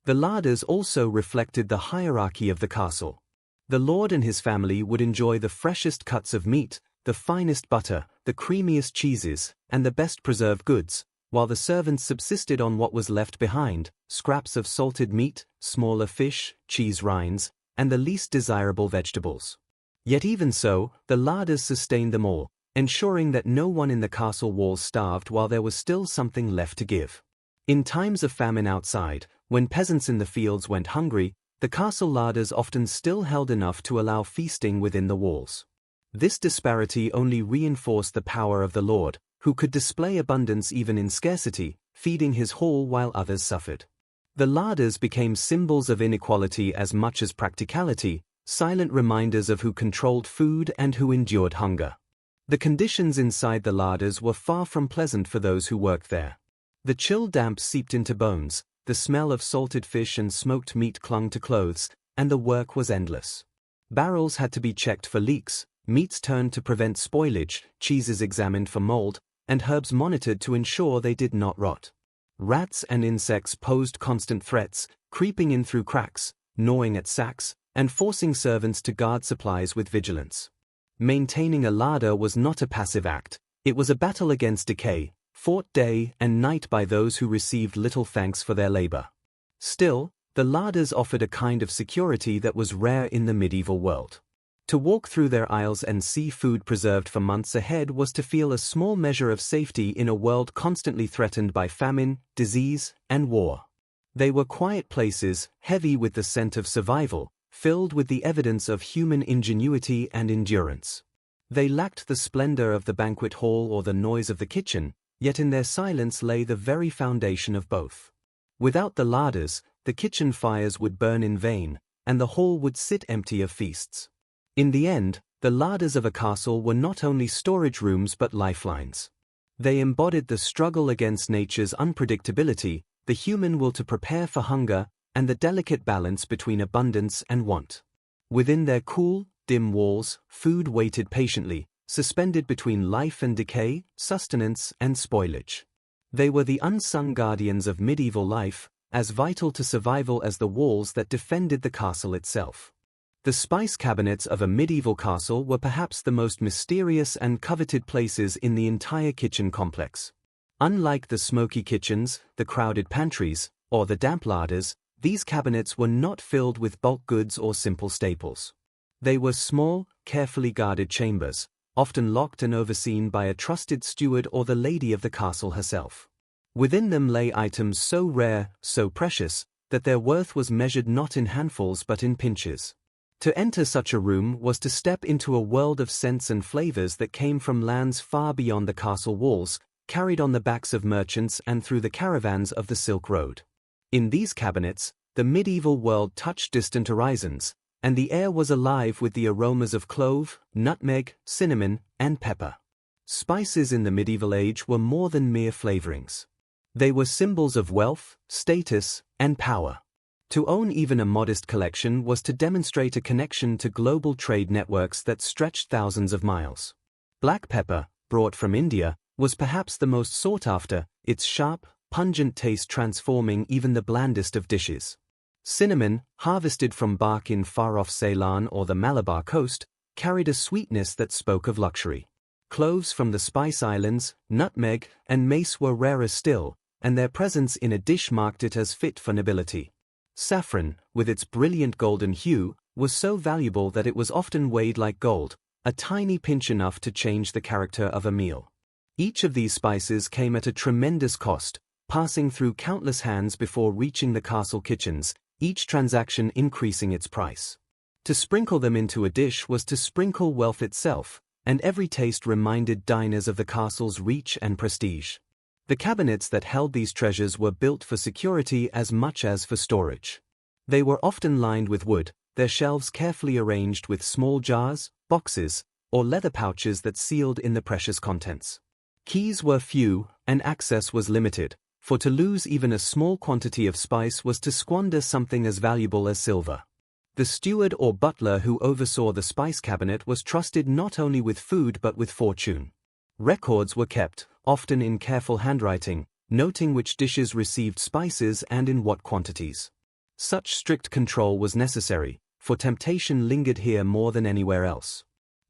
S1: The larders also reflected the hierarchy of the castle. The lord and his family would enjoy the freshest cuts of meat, the finest butter, the creamiest cheeses, and the best preserved goods, while the servants subsisted on what was left behind, scraps of salted meat, smaller fish, cheese rinds, and the least desirable vegetables. Yet even so, the larders sustained them all, ensuring that no one in the castle walls starved while there was still something left to give. In times of famine outside, when peasants in the fields went hungry, the castle larders often still held enough to allow feasting within the walls. This disparity only reinforced the power of the lord, who could display abundance even in scarcity, feeding his hall while others suffered. The larders became symbols of inequality as much as practicality, silent reminders of who controlled food and who endured hunger. The conditions inside the larders were far from pleasant for those who worked there. The chill damp seeped into bones, the smell of salted fish and smoked meat clung to clothes, and the work was endless. Barrels had to be checked for leaks, meats turned to prevent spoilage, cheeses examined for mold, and herbs monitored to ensure they did not rot. Rats and insects posed constant threats, creeping in through cracks, gnawing at sacks, and forcing servants to guard supplies with vigilance. Maintaining a larder was not a passive act, it was a battle against decay, fought day and night by those who received little thanks for their labor. Still, the larders offered a kind of security that was rare in the medieval world. To walk through their aisles and see food preserved for months ahead was to feel a small measure of safety in a world constantly threatened by famine, disease, and war. They were quiet places, heavy with the scent of survival, filled with the evidence of human ingenuity and endurance. They lacked the splendor of the banquet hall or the noise of the kitchen, yet in their silence lay the very foundation of both. Without the larders, the kitchen fires would burn in vain, and the hall would sit empty of feasts. In the end, the larders of a castle were not only storage rooms but lifelines. They embodied the struggle against nature's unpredictability, the human will to prepare for hunger, and the delicate balance between abundance and want. Within their cool, dim walls, food waited patiently, suspended between life and decay, sustenance and spoilage. They were the unsung guardians of medieval life, as vital to survival as the walls that defended the castle itself. The spice cabinets of a medieval castle were perhaps the most mysterious and coveted places in the entire kitchen complex. Unlike the smoky kitchens, the crowded pantries, or the damp larders, these cabinets were not filled with bulk goods or simple staples. They were small, carefully guarded chambers, often locked and overseen by a trusted steward or the lady of the castle herself. Within them lay items so rare, so precious, that their worth was measured not in handfuls but in pinches. To enter such a room was to step into a world of scents and flavors that came from lands far beyond the castle walls, carried on the backs of merchants and through the caravans of the Silk Road. In these cabinets, the medieval world touched distant horizons, and the air was alive with the aromas of clove, nutmeg, cinnamon, and pepper. Spices in the medieval age were more than mere flavorings. They were symbols of wealth, status, and power. To own even a modest collection was to demonstrate a connection to global trade networks that stretched thousands of miles. Black pepper, brought from India, was perhaps the most sought after, its sharp, pungent taste transforming even the blandest of dishes. Cinnamon, harvested from bark in far-off Ceylon or the Malabar coast, carried a sweetness that spoke of luxury. Cloves from the Spice Islands, nutmeg, and mace were rarer still, and their presence in a dish marked it as fit for nobility. Saffron, with its brilliant golden hue, was so valuable that it was often weighed like gold, a tiny pinch enough to change the character of a meal. Each of these spices came at a tremendous cost, passing through countless hands before reaching the castle kitchens, each transaction increasing its price. To sprinkle them into a dish was to sprinkle wealth itself, and every taste reminded diners of the castle's reach and prestige. The cabinets that held these treasures were built for security as much as for storage. They were often lined with wood, their shelves carefully arranged with small jars, boxes, or leather pouches that sealed in the precious contents. Keys were few, and access was limited, for to lose even a small quantity of spice was to squander something as valuable as silver. The steward or butler who oversaw the spice cabinet was trusted not only with food but with fortune. Records were kept, often in careful handwriting, noting which dishes received spices and in what quantities. Such strict control was necessary, for temptation lingered here more than anywhere else.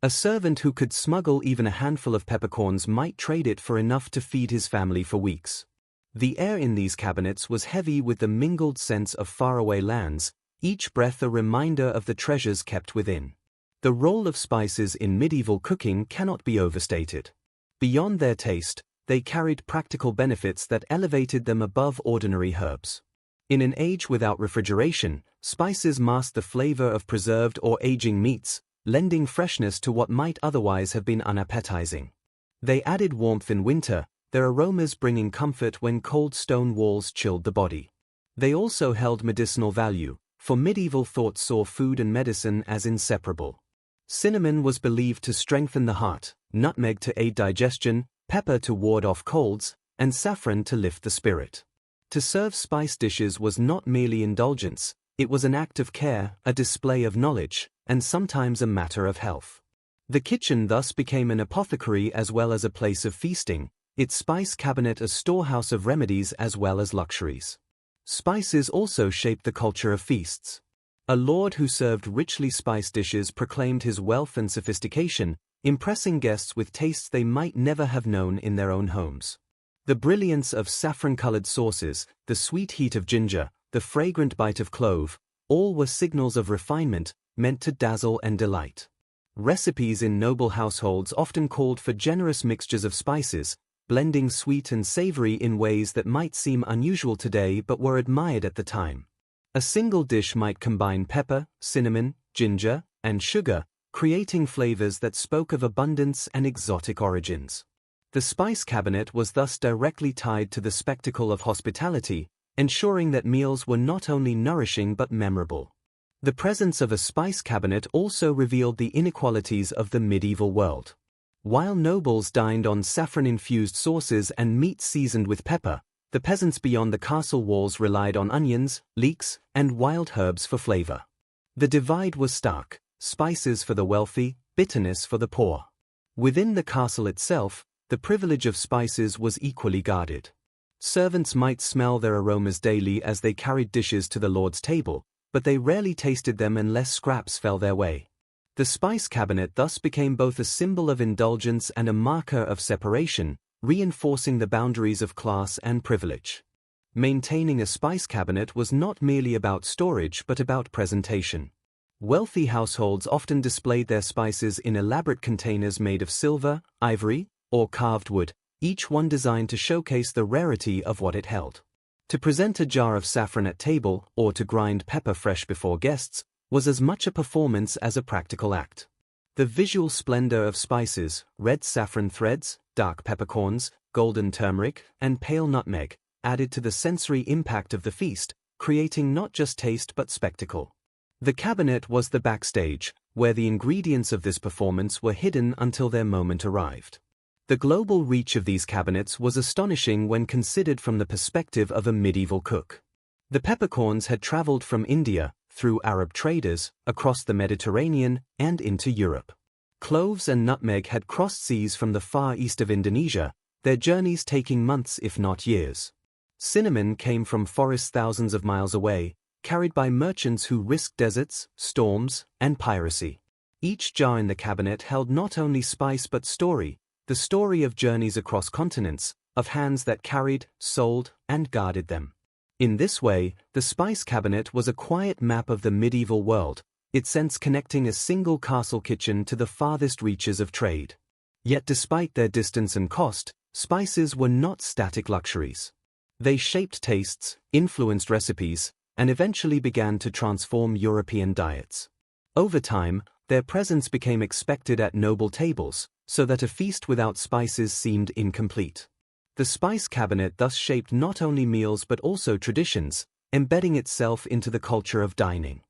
S1: A servant who could smuggle even a handful of peppercorns might trade it for enough to feed his family for weeks. The air in these cabinets was heavy with the mingled scents of faraway lands, each breath a reminder of the treasures kept within. The role of spices in medieval cooking cannot be overstated. Beyond their taste, they carried practical benefits that elevated them above ordinary herbs. In an age without refrigeration, spices masked the flavor of preserved or aging meats, lending freshness to what might otherwise have been unappetizing. They added warmth in winter, their aromas bringing comfort when cold stone walls chilled the body. They also held medicinal value, for medieval thought saw food and medicine as inseparable. Cinnamon was believed to strengthen the heart, nutmeg to aid digestion, pepper to ward off colds, and saffron to lift the spirit. To serve spice dishes was not merely indulgence, it was an act of care, a display of knowledge, and sometimes a matter of health. The kitchen thus became an apothecary as well as a place of feasting, its spice cabinet a storehouse of remedies as well as luxuries. Spices also shaped the culture of feasts. A lord who served richly spiced dishes proclaimed his wealth and sophistication, impressing guests with tastes they might never have known in their own homes. The brilliance of saffron-colored sauces, the sweet heat of ginger, the fragrant bite of clove, all were signals of refinement, meant to dazzle and delight. Recipes in noble households often called for generous mixtures of spices, blending sweet and savory in ways that might seem unusual today but were admired at the time. A single dish might combine pepper, cinnamon, ginger, and sugar, creating flavors that spoke of abundance and exotic origins. The spice cabinet was thus directly tied to the spectacle of hospitality, ensuring that meals were not only nourishing but memorable. The presence of a spice cabinet also revealed the inequalities of the medieval world. While nobles dined on saffron-infused sauces and meat seasoned with pepper, the peasants beyond the castle walls relied on onions, leeks, and wild herbs for flavor. The divide was stark, spices for the wealthy, bitterness for the poor. Within the castle itself, the privilege of spices was equally guarded. Servants might smell their aromas daily as they carried dishes to the lord's table, but they rarely tasted them unless scraps fell their way. The spice cabinet thus became both a symbol of indulgence and a marker of separation, reinforcing the boundaries of class and privilege. Maintaining a spice cabinet was not merely about storage but about presentation. Wealthy households often displayed their spices in elaborate containers made of silver, ivory, or carved wood, each one designed to showcase the rarity of what it held. To present a jar of saffron at table, or to grind pepper fresh before guests, was as much a performance as a practical act. The visual splendor of spices, red saffron threads, dark peppercorns, golden turmeric, and pale nutmeg, added to the sensory impact of the feast, creating not just taste but spectacle. The cabinet was the backstage, where the ingredients of this performance were hidden until their moment arrived. The global reach of these cabinets was astonishing when considered from the perspective of a medieval cook. The peppercorns had traveled from India, through Arab traders, across the Mediterranean, and into Europe. Cloves and nutmeg had crossed seas from the far east of Indonesia, their journeys taking months if not years. Cinnamon came from forests thousands of miles away, carried by merchants who risked deserts, storms, and piracy. Each jar in the cabinet held not only spice but story, the story of journeys across continents, of hands that carried, sold, and guarded them. In this way, the spice cabinet was a quiet map of the medieval world, its sense connecting a single castle kitchen to the farthest reaches of trade. Yet despite their distance and cost, spices were not static luxuries. They shaped tastes, influenced recipes, and eventually began to transform European diets. Over time, their presence became expected at noble tables, so that a feast without spices seemed incomplete. The spice cabinet thus shaped not only meals but also traditions, embedding itself into the culture of dining.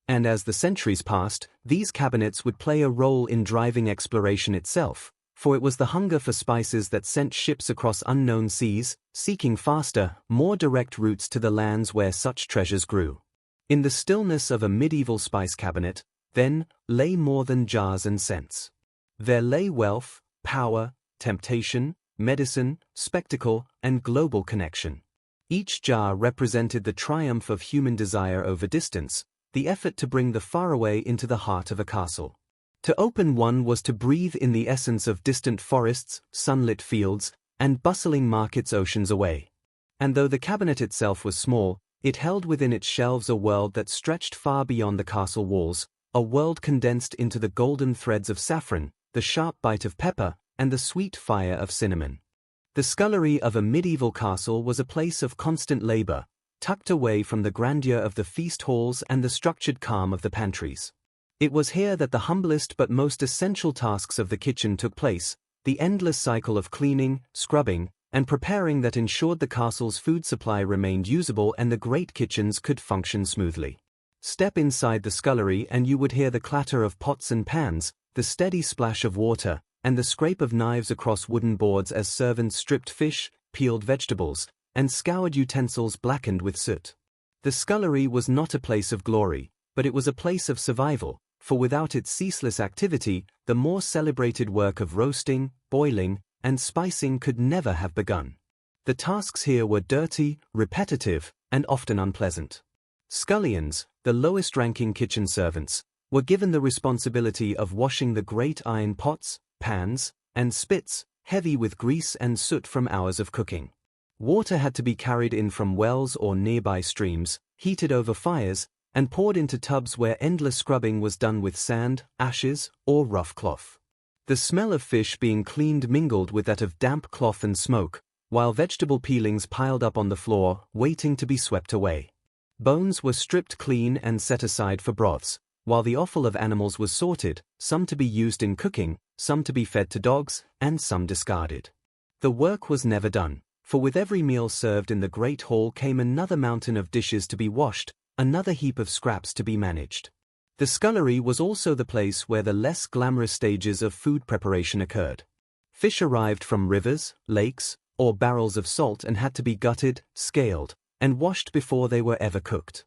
S1: And as the centuries passed, these cabinets would play a role in driving exploration itself, for it was the hunger for spices that sent ships across unknown seas, seeking faster, more direct routes to the lands where such treasures grew. In the stillness of a medieval spice cabinet, then, lay more than jars and scents. There lay wealth, power, temptation, medicine, spectacle, and global connection. Each jar represented the triumph of human desire over distance, the effort to bring the faraway into the heart of a castle. To open one was to breathe in the essence of distant forests, sunlit fields, and bustling markets oceans away. And though the cabinet itself was small, it held within its shelves a world that stretched far beyond the castle walls, a world condensed into the golden threads of saffron, the sharp bite of pepper, and the sweet fire of cinnamon. The scullery of a medieval castle was a place of constant labor, tucked away from the grandeur of the feast halls and the structured calm of the pantries. It was here that the humblest but most essential tasks of the kitchen took place, the endless cycle of cleaning, scrubbing, and preparing that ensured the castle's food supply remained usable and the great kitchens could function smoothly. Step inside the scullery and you would hear the clatter of pots and pans, the steady splash of water, and the scrape of knives across wooden boards as servants stripped fish, peeled vegetables, and scoured utensils blackened with soot. The scullery was not a place of glory, but it was a place of survival, for without its ceaseless activity, the more celebrated work of roasting, boiling, and spicing could never have begun. The tasks here were dirty, repetitive, and often unpleasant. Scullions, the lowest-ranking kitchen servants, were given the responsibility of washing the great iron pots, pans, and spits, heavy with grease and soot from hours of cooking. Water had to be carried in from wells or nearby streams, heated over fires, and poured into tubs where endless scrubbing was done with sand, ashes, or rough cloth. The smell of fish being cleaned mingled with that of damp cloth and smoke, while vegetable peelings piled up on the floor, waiting to be swept away. Bones were stripped clean and set aside for broths, while the offal of animals was sorted, some to be used in cooking, some to be fed to dogs, and some discarded. The work was never done, for with every meal served in the great hall came another mountain of dishes to be washed, another heap of scraps to be managed. The scullery was also the place where the less glamorous stages of food preparation occurred. Fish arrived from rivers, lakes, or barrels of salt and had to be gutted, scaled, and washed before they were ever cooked.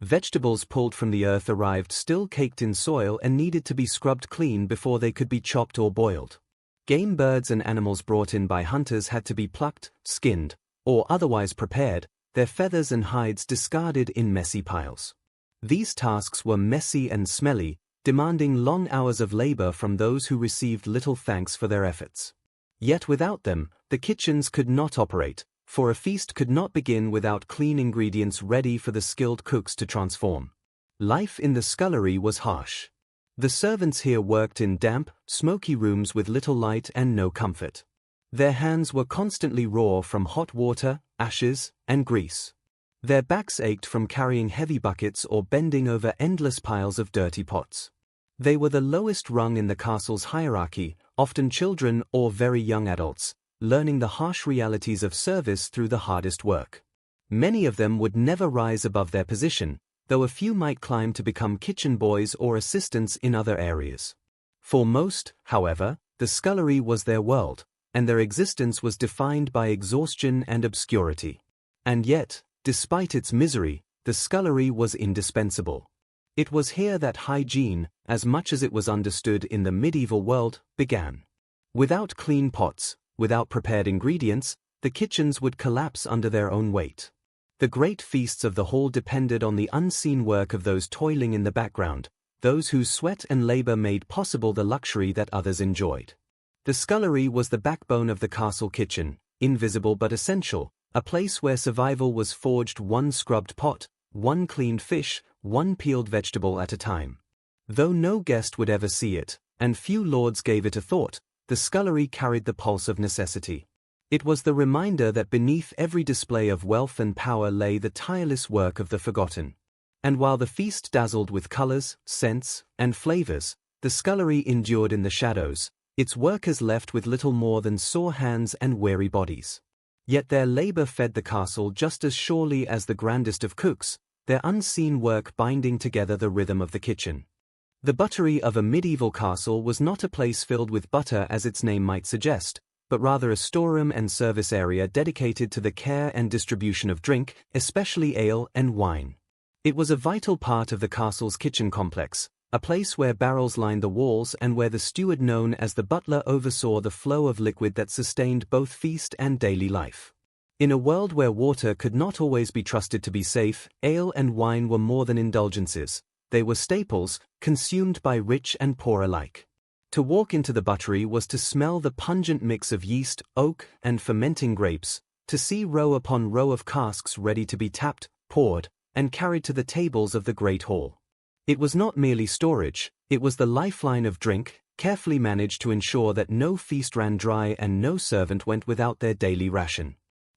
S1: Vegetables pulled from the earth arrived still caked in soil and needed to be scrubbed clean before they could be chopped or boiled. Game birds and animals brought in by hunters had to be plucked, skinned, or otherwise prepared, their feathers and hides discarded in messy piles. These tasks were messy and smelly, demanding long hours of labor from those who received little thanks for their efforts. Yet without them, the kitchens could not operate, for a feast could not begin without clean ingredients ready for the skilled cooks to transform. Life in the scullery was harsh. The servants here worked in damp, smoky rooms with little light and no comfort. Their hands were constantly raw from hot water, ashes, and grease. Their backs ached from carrying heavy buckets or bending over endless piles of dirty pots. They were the lowest rung in the castle's hierarchy, often children or very young adults, learning the harsh realities of service through the hardest work. Many of them would never rise above their position, though a few might climb to become kitchen boys or assistants in other areas. For most, however, the scullery was their world, and their existence was defined by exhaustion and obscurity. And yet, despite its misery, the scullery was indispensable. It was here that hygiene, as much as it was understood in the medieval world, began. Without clean pots, without prepared ingredients, the kitchens would collapse under their own weight. The great feasts of the hall depended on the unseen work of those toiling in the background, those whose sweat and labor made possible the luxury that others enjoyed. The scullery was the backbone of the castle kitchen, invisible but essential, a place where survival was forged one scrubbed pot, one cleaned fish, one peeled vegetable at a time. Though no guest would ever see it, and few lords gave it a thought, the scullery carried the pulse of necessity. It was the reminder that beneath every display of wealth and power lay the tireless work of the forgotten. And while the feast dazzled with colors, scents, and flavors, the scullery endured in the shadows, its workers left with little more than sore hands and weary bodies. Yet their labor fed the castle just as surely as the grandest of cooks, their unseen work binding together the rhythm of the kitchen. The buttery of a medieval castle was not a place filled with butter as its name might suggest, but rather a storeroom and service area dedicated to the care and distribution of drink, especially ale and wine. It was a vital part of the castle's kitchen complex, a place where barrels lined the walls and where the steward known as the butler oversaw the flow of liquid that sustained both feast and daily life. In a world where water could not always be trusted to be safe, ale and wine were more than indulgences. They were staples, consumed by rich and poor alike. To walk into the buttery was to smell the pungent mix of yeast, oak, and fermenting grapes, to see row upon row of casks ready to be tapped, poured, and carried to the tables of the great hall. It was not merely storage, it was the lifeline of drink, carefully managed to ensure that no feast ran dry and no servant went without their daily ration.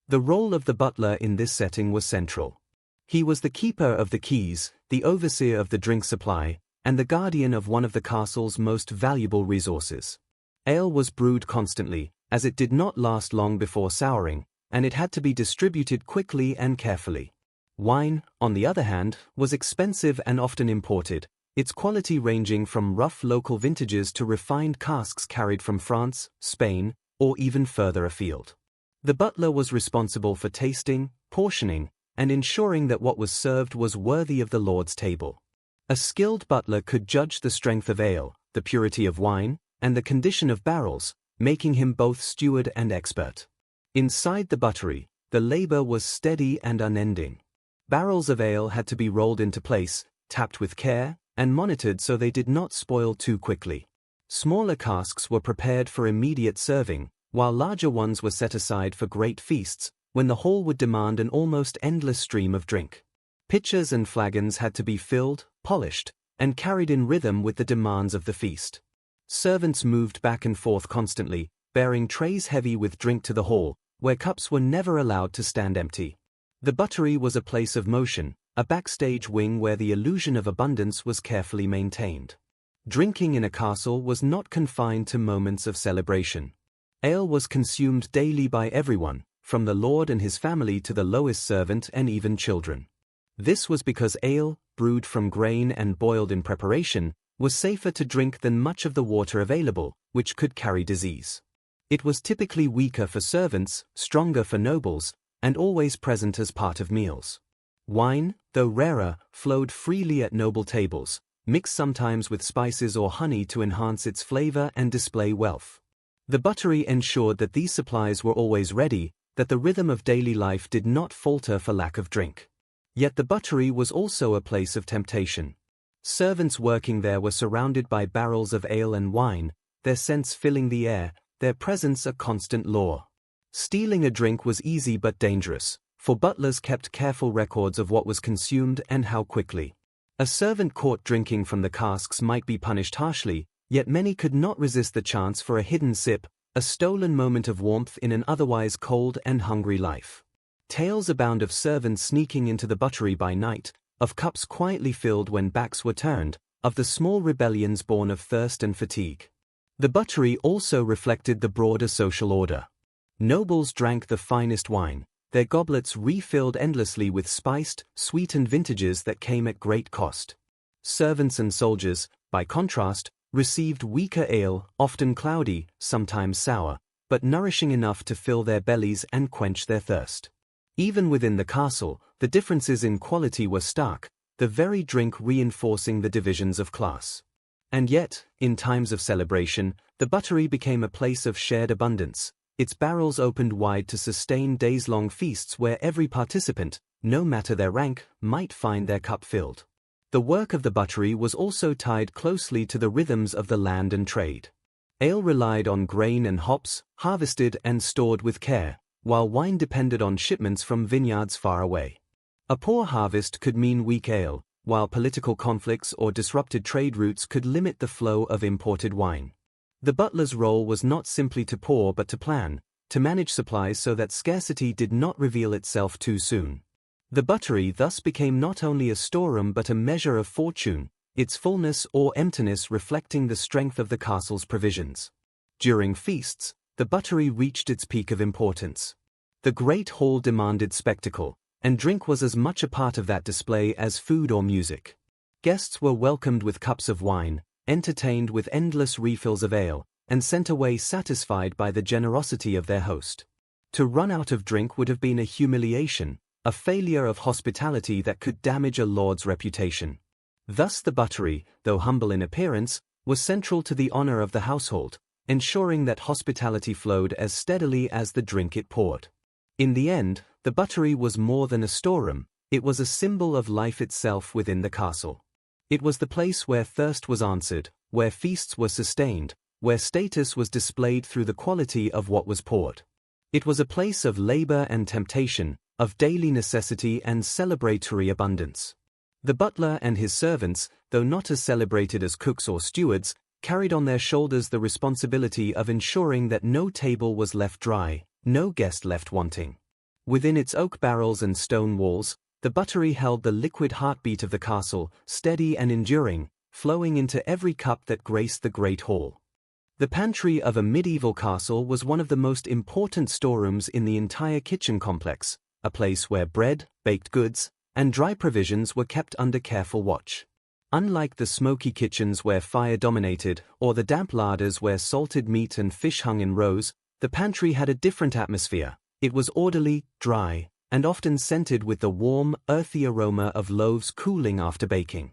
S1: The role of the butler in this setting was central. He was the keeper of the keys, the overseer of the drink supply, and the guardian of one of the castle's most valuable resources. Ale was brewed constantly, as it did not last long before souring, and it had to be distributed quickly and carefully. Wine, on the other hand, was expensive and often imported, its quality ranging from rough local vintages to refined casks carried from France, Spain, or even further afield. The butler was responsible for tasting, portioning, and ensuring that what was served was worthy of the Lord's table. A skilled butler could judge the strength of ale, the purity of wine, and the condition of barrels, making him both steward and expert. Inside the buttery, the labor was steady and unending. Barrels of ale had to be rolled into place, tapped with care, and monitored so they did not spoil too quickly. Smaller casks were prepared for immediate serving, while larger ones were set aside for great feasts, when the hall would demand an almost endless stream of drink. Pitchers and flagons had to be filled, polished, and carried in rhythm with the demands of the feast. Servants moved back and forth constantly, bearing trays heavy with drink to the hall, where cups were never allowed to stand empty. The buttery was a place of motion, a backstage wing where the illusion of abundance was carefully maintained. Drinking in a castle was not confined to moments of celebration. Ale was consumed daily by everyone, from the lord and his family to the lowest servant and even children. This was because ale, brewed from grain and boiled in preparation, was safer to drink than much of the water available, which could carry disease. It was typically weaker for servants, stronger for nobles, and always present as part of meals. Wine, though rarer, flowed freely at noble tables, mixed sometimes with spices or honey to enhance its flavor and display wealth. The buttery ensured that these supplies were always ready, that the rhythm of daily life did not falter for lack of drink. Yet the buttery was also a place of temptation. Servants working there were surrounded by barrels of ale and wine, their scents filling the air, their presence a constant lure. Stealing a drink was easy but dangerous, for butlers kept careful records of what was consumed and how quickly. A servant caught drinking from the casks might be punished harshly, yet many could not resist the chance for a hidden sip, a stolen moment of warmth in an otherwise cold and hungry life. Tales abound of servants sneaking into the buttery by night, of cups quietly filled when backs were turned, of the small rebellions born of thirst and fatigue. The buttery also reflected the broader social order. Nobles drank the finest wine, their goblets refilled endlessly with spiced, sweetened vintages that came at great cost. Servants and soldiers, by contrast, received weaker ale, often cloudy, sometimes sour, but nourishing enough to fill their bellies and quench their thirst. Even within the castle, the differences in quality were stark, the very drink reinforcing the divisions of class. And yet, in times of celebration, the buttery became a place of shared abundance. Its barrels opened wide to sustain days-long feasts where every participant, no matter their rank, might find their cup filled. The work of the buttery was also tied closely to the rhythms of the land and trade. Ale relied on grain and hops, harvested and stored with care, while wine depended on shipments from vineyards far away. A poor harvest could mean weak ale, while political conflicts or disrupted trade routes could limit the flow of imported wine. The butler's role was not simply to pour but to plan, to manage supplies so that scarcity did not reveal itself too soon. The buttery thus became not only a storeroom but a measure of fortune, its fullness or emptiness reflecting the strength of the castle's provisions. During feasts, the buttery reached its peak of importance. The great hall demanded spectacle, and drink was as much a part of that display as food or music. Guests were welcomed with cups of wine, entertained with endless refills of ale, and sent away satisfied by the generosity of their host. To run out of drink would have been a humiliation, a failure of hospitality that could damage a lord's reputation. Thus the buttery, though humble in appearance, was central to the honor of the household, ensuring that hospitality flowed as steadily as the drink it poured. In the end, the buttery was more than a storeroom, it was a symbol of life itself within the castle. It was the place where thirst was answered, where feasts were sustained, where status was displayed through the quality of what was poured. It was a place of labor and temptation, of daily necessity and celebratory abundance. The butler and his servants, though not as celebrated as cooks or stewards, carried on their shoulders the responsibility of ensuring that no table was left dry, no guest left wanting. Within its oak barrels and stone walls, the buttery held the liquid heartbeat of the castle, steady and enduring, flowing into every cup that graced the great hall. The pantry of a medieval castle was one of the most important storerooms in the entire kitchen complex, a place where bread, baked goods, and dry provisions were kept under careful watch. Unlike the smoky kitchens where fire dominated, or the damp larders where salted meat and fish hung in rows, the pantry had a different atmosphere. It was orderly, dry, and often scented with the warm, earthy aroma of loaves cooling after baking.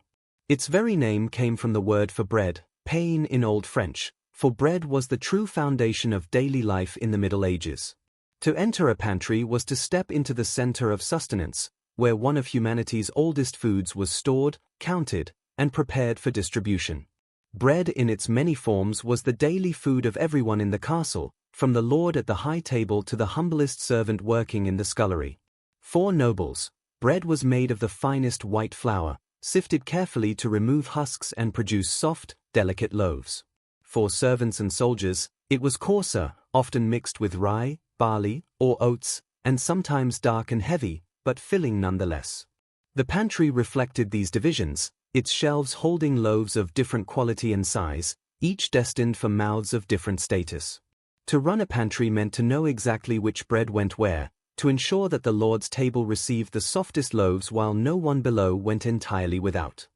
S1: Its very name came from the word for bread, pain in Old French, for bread was the true foundation of daily life in the Middle Ages. To enter a pantry was to step into the center of sustenance, where one of humanity's oldest foods was stored, counted, and prepared for distribution. Bread in its many forms was the daily food of everyone in the castle, from the lord at the high table to the humblest servant working in the scullery. For nobles, bread was made of the finest white flour, sifted carefully to remove husks and produce soft, delicate loaves. For servants and soldiers, it was coarser, often mixed with rye, barley, or oats, and sometimes dark and heavy, but filling nonetheless. The pantry reflected these divisions, its shelves holding loaves of different quality and size, each destined for mouths of different status. To run a pantry meant to know exactly which bread went where, to ensure that the lord's table received the softest loaves while no one below went entirely without.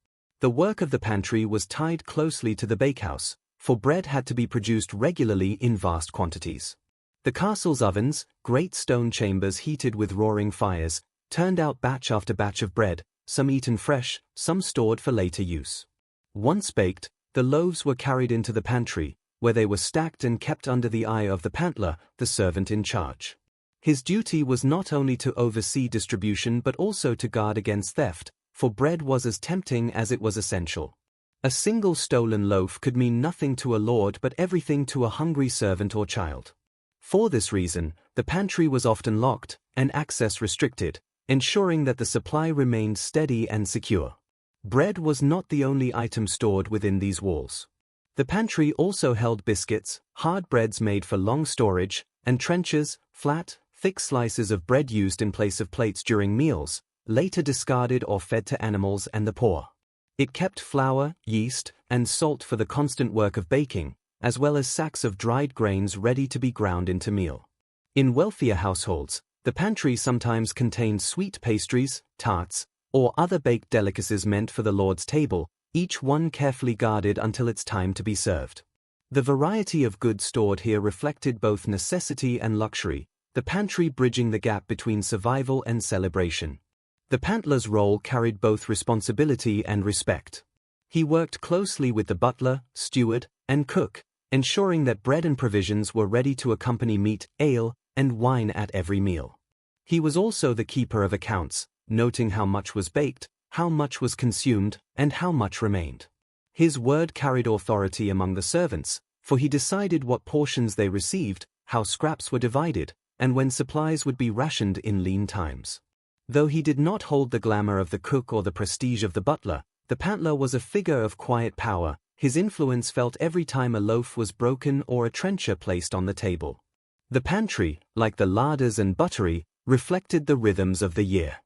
S1: The work of the pantry was tied closely to the bakehouse, for bread had to be produced regularly in vast quantities. The castle's ovens, great stone chambers heated with roaring fires, turned out batch after batch of bread, some eaten fresh, some stored for later use. Once baked, the loaves were carried into the pantry, where they were stacked and kept under the eye of the pantler, the servant in charge. His duty was not only to oversee distribution but also to guard against theft, for bread was as tempting as it was essential. A single stolen loaf could mean nothing to a lord but everything to a hungry servant or child. For this reason, the pantry was often locked, and access restricted, ensuring that the supply remained steady and secure. Bread was not the only item stored within these walls. The pantry also held biscuits, hard breads made for long storage, and trenchers, flat, thick slices of bread used in place of plates during meals, later discarded or fed to animals and the poor. It kept flour, yeast, and salt for the constant work of baking, as well as sacks of dried grains ready to be ground into meal. In wealthier households, the pantry sometimes contained sweet pastries, tarts, or other baked delicacies meant for the lord's table, each one carefully guarded until its time to be served. The variety of goods stored here reflected both necessity and luxury, the pantry bridging the gap between survival and celebration. The pantler's role carried both responsibility and respect. He worked closely with the butler, steward, and cook, ensuring that bread and provisions were ready to accompany meat, ale, and wine at every meal. He was also the keeper of accounts, noting how much was baked, how much was consumed, and how much remained. His word carried authority among the servants, for he decided what portions they received, how scraps were divided, and when supplies would be rationed in lean times. Though he did not hold the glamour of the cook or the prestige of the butler, the pantler was a figure of quiet power. His influence felt every time a loaf was broken or a trencher placed on the table. The pantry, like the larders and buttery, reflected the rhythms of the year.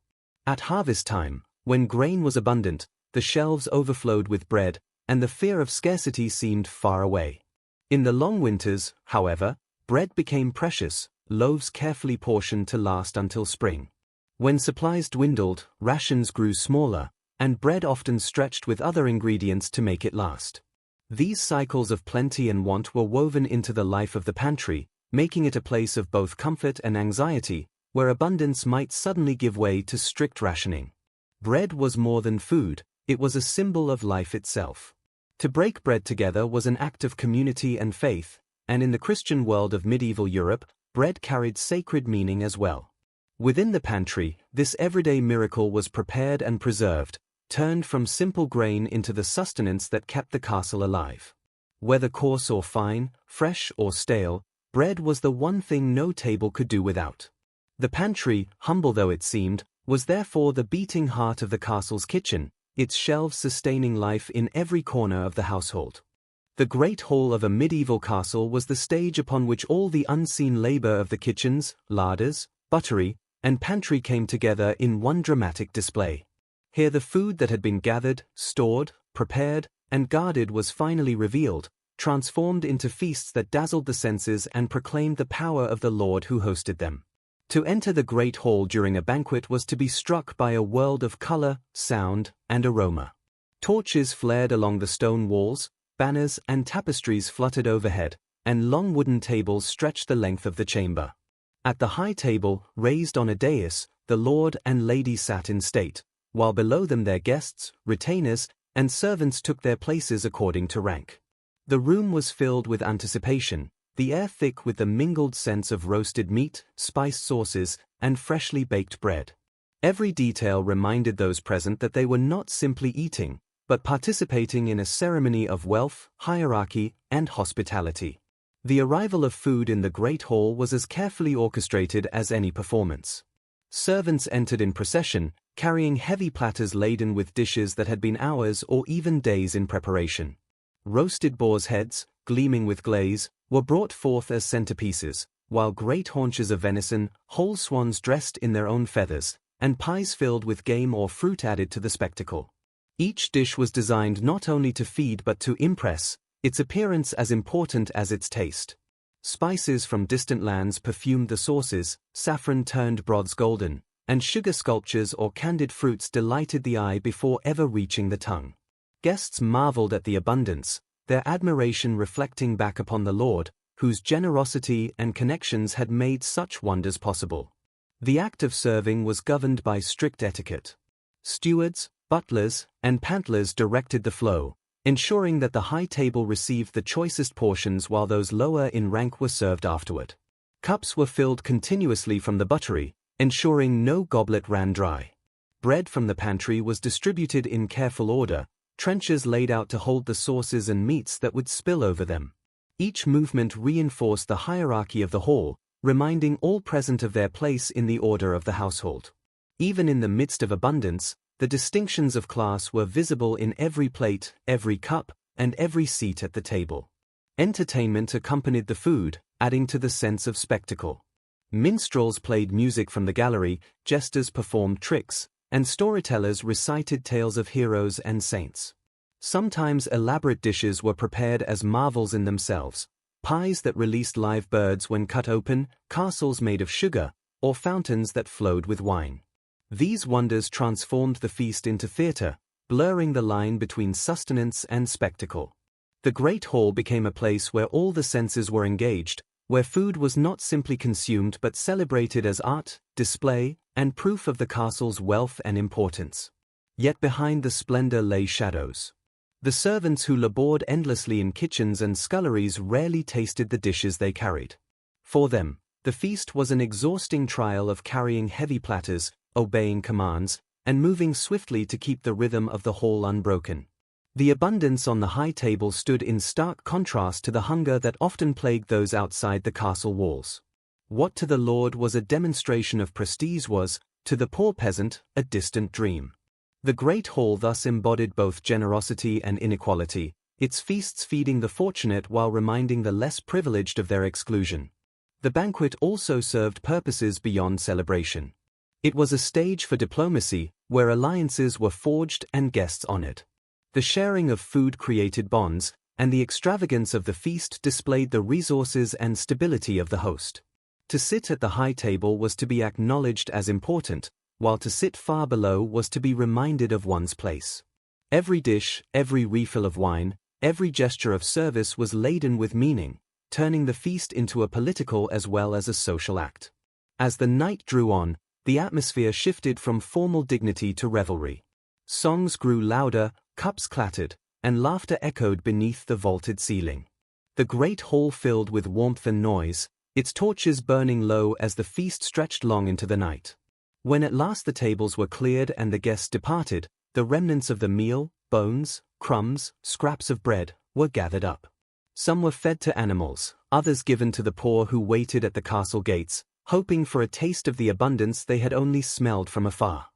S1: At harvest time, when grain was abundant, the shelves overflowed with bread, and the fear of scarcity seemed far away. In the long winters, however, bread became precious, loaves carefully portioned to last until spring. When supplies dwindled, rations grew smaller, and bread often stretched with other ingredients to make it last. These cycles of plenty and want were woven into the life of the pantry, making it a place of both comfort and anxiety, where abundance might suddenly give way to strict rationing. Bread was more than food, it was a symbol of life itself. To break bread together was an act of community and faith, and in the Christian world of medieval Europe, bread carried sacred meaning as well. Within the pantry, this everyday miracle was prepared and preserved, turned from simple grain into the sustenance that kept the castle alive. Whether coarse or fine, fresh or stale, bread was the one thing no table could do without. The pantry, humble though it seemed, was therefore the beating heart of the castle's kitchen, its shelves sustaining life in every corner of the household. The great hall of a medieval castle was the stage upon which all the unseen labor of the kitchens, larders, buttery, and pantry came together in one dramatic display. Here the food that had been gathered, stored, prepared, and guarded was finally revealed, transformed into feasts that dazzled the senses and proclaimed the power of the Lord who hosted them. To enter the great hall during a banquet was to be struck by a world of color, sound, and aroma. Torches flared along the stone walls, banners and tapestries fluttered overhead, and long wooden tables stretched the length of the chamber. At the high table, raised on a dais, the lord and lady sat in state, while below them their guests, retainers, and servants took their places according to rank. The room was filled with anticipation, the air thick with the mingled scents of roasted meat, spiced sauces, and freshly baked bread. Every detail reminded those present that they were not simply eating, but participating in a ceremony of wealth, hierarchy, and hospitality. The arrival of food in the great hall was as carefully orchestrated as any performance. Servants entered in procession, carrying heavy platters laden with dishes that had been hours or even days in preparation. Roasted boar's heads, gleaming with glaze, were brought forth as centerpieces, while great haunches of venison, whole swans dressed in their own feathers, and pies filled with game or fruit added to the spectacle. Each dish was designed not only to feed but to impress, its appearance as important as its taste. Spices from distant lands perfumed the sauces, saffron turned broths golden, and sugar sculptures or candied fruits delighted the eye before ever reaching the tongue. Guests marveled at the abundance, their admiration reflecting back upon the Lord, whose generosity and connections had made such wonders possible. The act of serving was governed by strict etiquette. Stewards, butlers, and pantlers directed the flow, ensuring that the high table received the choicest portions while those lower in rank were served afterward. Cups were filled continuously from the buttery, ensuring no goblet ran dry. Bread from the pantry was distributed in careful order, trenchers laid out to hold the sauces and meats that would spill over them. Each movement reinforced the hierarchy of the hall, reminding all present of their place in the order of the household. Even in the midst of abundance, the distinctions of class were visible in every plate, every cup, and every seat at the table. Entertainment accompanied the food, adding to the sense of spectacle. Minstrels played music from the gallery, jesters performed tricks, and storytellers recited tales of heroes and saints. Sometimes elaborate dishes were prepared as marvels in themselves, pies that released live birds when cut open, castles made of sugar, or fountains that flowed with wine. These wonders transformed the feast into theater, blurring the line between sustenance and spectacle. The great hall became a place where all the senses were engaged, where food was not simply consumed but celebrated as art, display, and proof of the castle's wealth and importance. Yet behind the splendor lay shadows. The servants who labored endlessly in kitchens and sculleries rarely tasted the dishes they carried. For them, the feast was an exhausting trial of carrying heavy platters, obeying commands, and moving swiftly to keep the rhythm of the hall unbroken. The abundance on the high table stood in stark contrast to the hunger that often plagued those outside the castle walls. What to the lord was a demonstration of prestige was, to the poor peasant, a distant dream. The great hall thus embodied both generosity and inequality, its feasts feeding the fortunate while reminding the less privileged of their exclusion. The banquet also served purposes beyond celebration. It was a stage for diplomacy, where alliances were forged and guests honored. The sharing of food created bonds, and the extravagance of the feast displayed the resources and stability of the host. To sit at the high table was to be acknowledged as important, while to sit far below was to be reminded of one's place. Every dish, every refill of wine, every gesture of service was laden with meaning, turning the feast into a political as well as a social act. As the night drew on, the atmosphere shifted from formal dignity to revelry. Songs grew louder, cups clattered, and laughter echoed beneath the vaulted ceiling. The great hall filled with warmth and noise, its torches burning low as the feast stretched long into the night. When at last the tables were cleared and the guests departed, the remnants of the meal, bones, crumbs, scraps of bread, were gathered up. Some were fed to animals, others given to the poor who waited at the castle gates, hoping for a taste of the abundance they had only smelled from afar.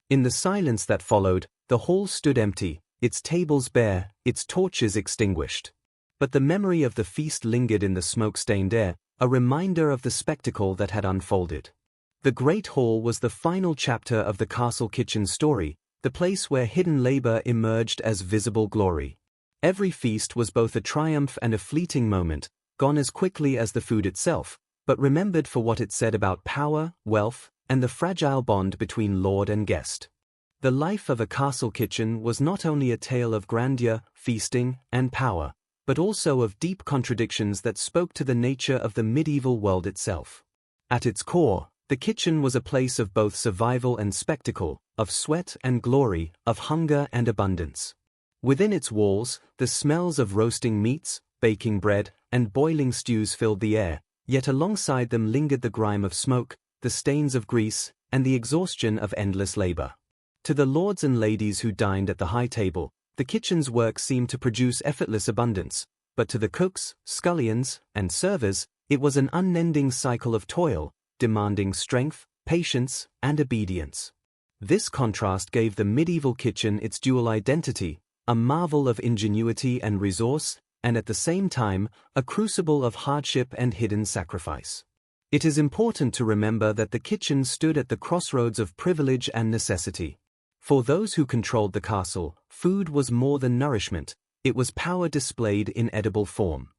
S1: In the silence that followed, the hall stood empty, its tables bare, its torches extinguished. But the memory of the feast lingered in the smoke-stained air, a reminder of the spectacle that had unfolded. The great hall was the final chapter of the castle kitchen story, the place where hidden labor emerged as visible glory. Every feast was both a triumph and a fleeting moment, gone as quickly as the food itself, but remembered for what it said about power, wealth, and the fragile bond between lord and guest. The life of a castle kitchen was not only a tale of grandeur, feasting, and power, but also of deep contradictions that spoke to the nature of the medieval world itself. At its core, the kitchen was a place of both survival and spectacle, of sweat and glory, of hunger and abundance. Within its walls, the smells of roasting meats, baking bread, and boiling stews filled the air, yet alongside them lingered the grime of smoke, the stains of grease, and the exhaustion of endless labor. To the lords and ladies who dined at the high table, the kitchen's work seemed to produce effortless abundance, but to the cooks, scullions, and servers, it was an unending cycle of toil, demanding strength, patience, and obedience. This contrast gave the medieval kitchen its dual identity, a marvel of ingenuity and resource, and at the same time, a crucible of hardship and hidden sacrifice. It is important to remember that the kitchen stood at the crossroads of privilege and necessity. For those who controlled the castle, food was more than nourishment, it was power displayed in edible form.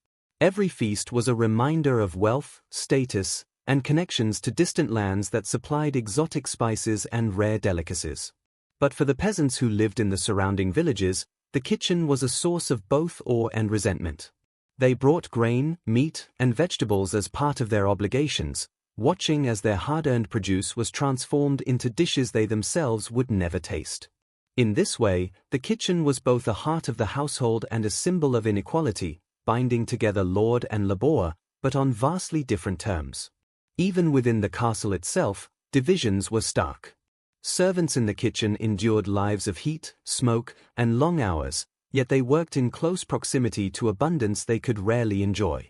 S1: Every feast was a reminder of wealth, status, and connections to distant lands that supplied exotic spices and rare delicacies. But for the peasants who lived in the surrounding villages, the kitchen was a source of both awe and resentment. They brought grain, meat, and vegetables as part of their obligations, watching as their hard-earned produce was transformed into dishes they themselves would never taste. In this way, the kitchen was both the heart of the household and a symbol of inequality, binding together lord and labour, but on vastly different terms. Even within the castle itself, divisions were stark. Servants in the kitchen endured lives of heat, smoke, and long hours, yet they worked in close proximity to abundance they could rarely enjoy.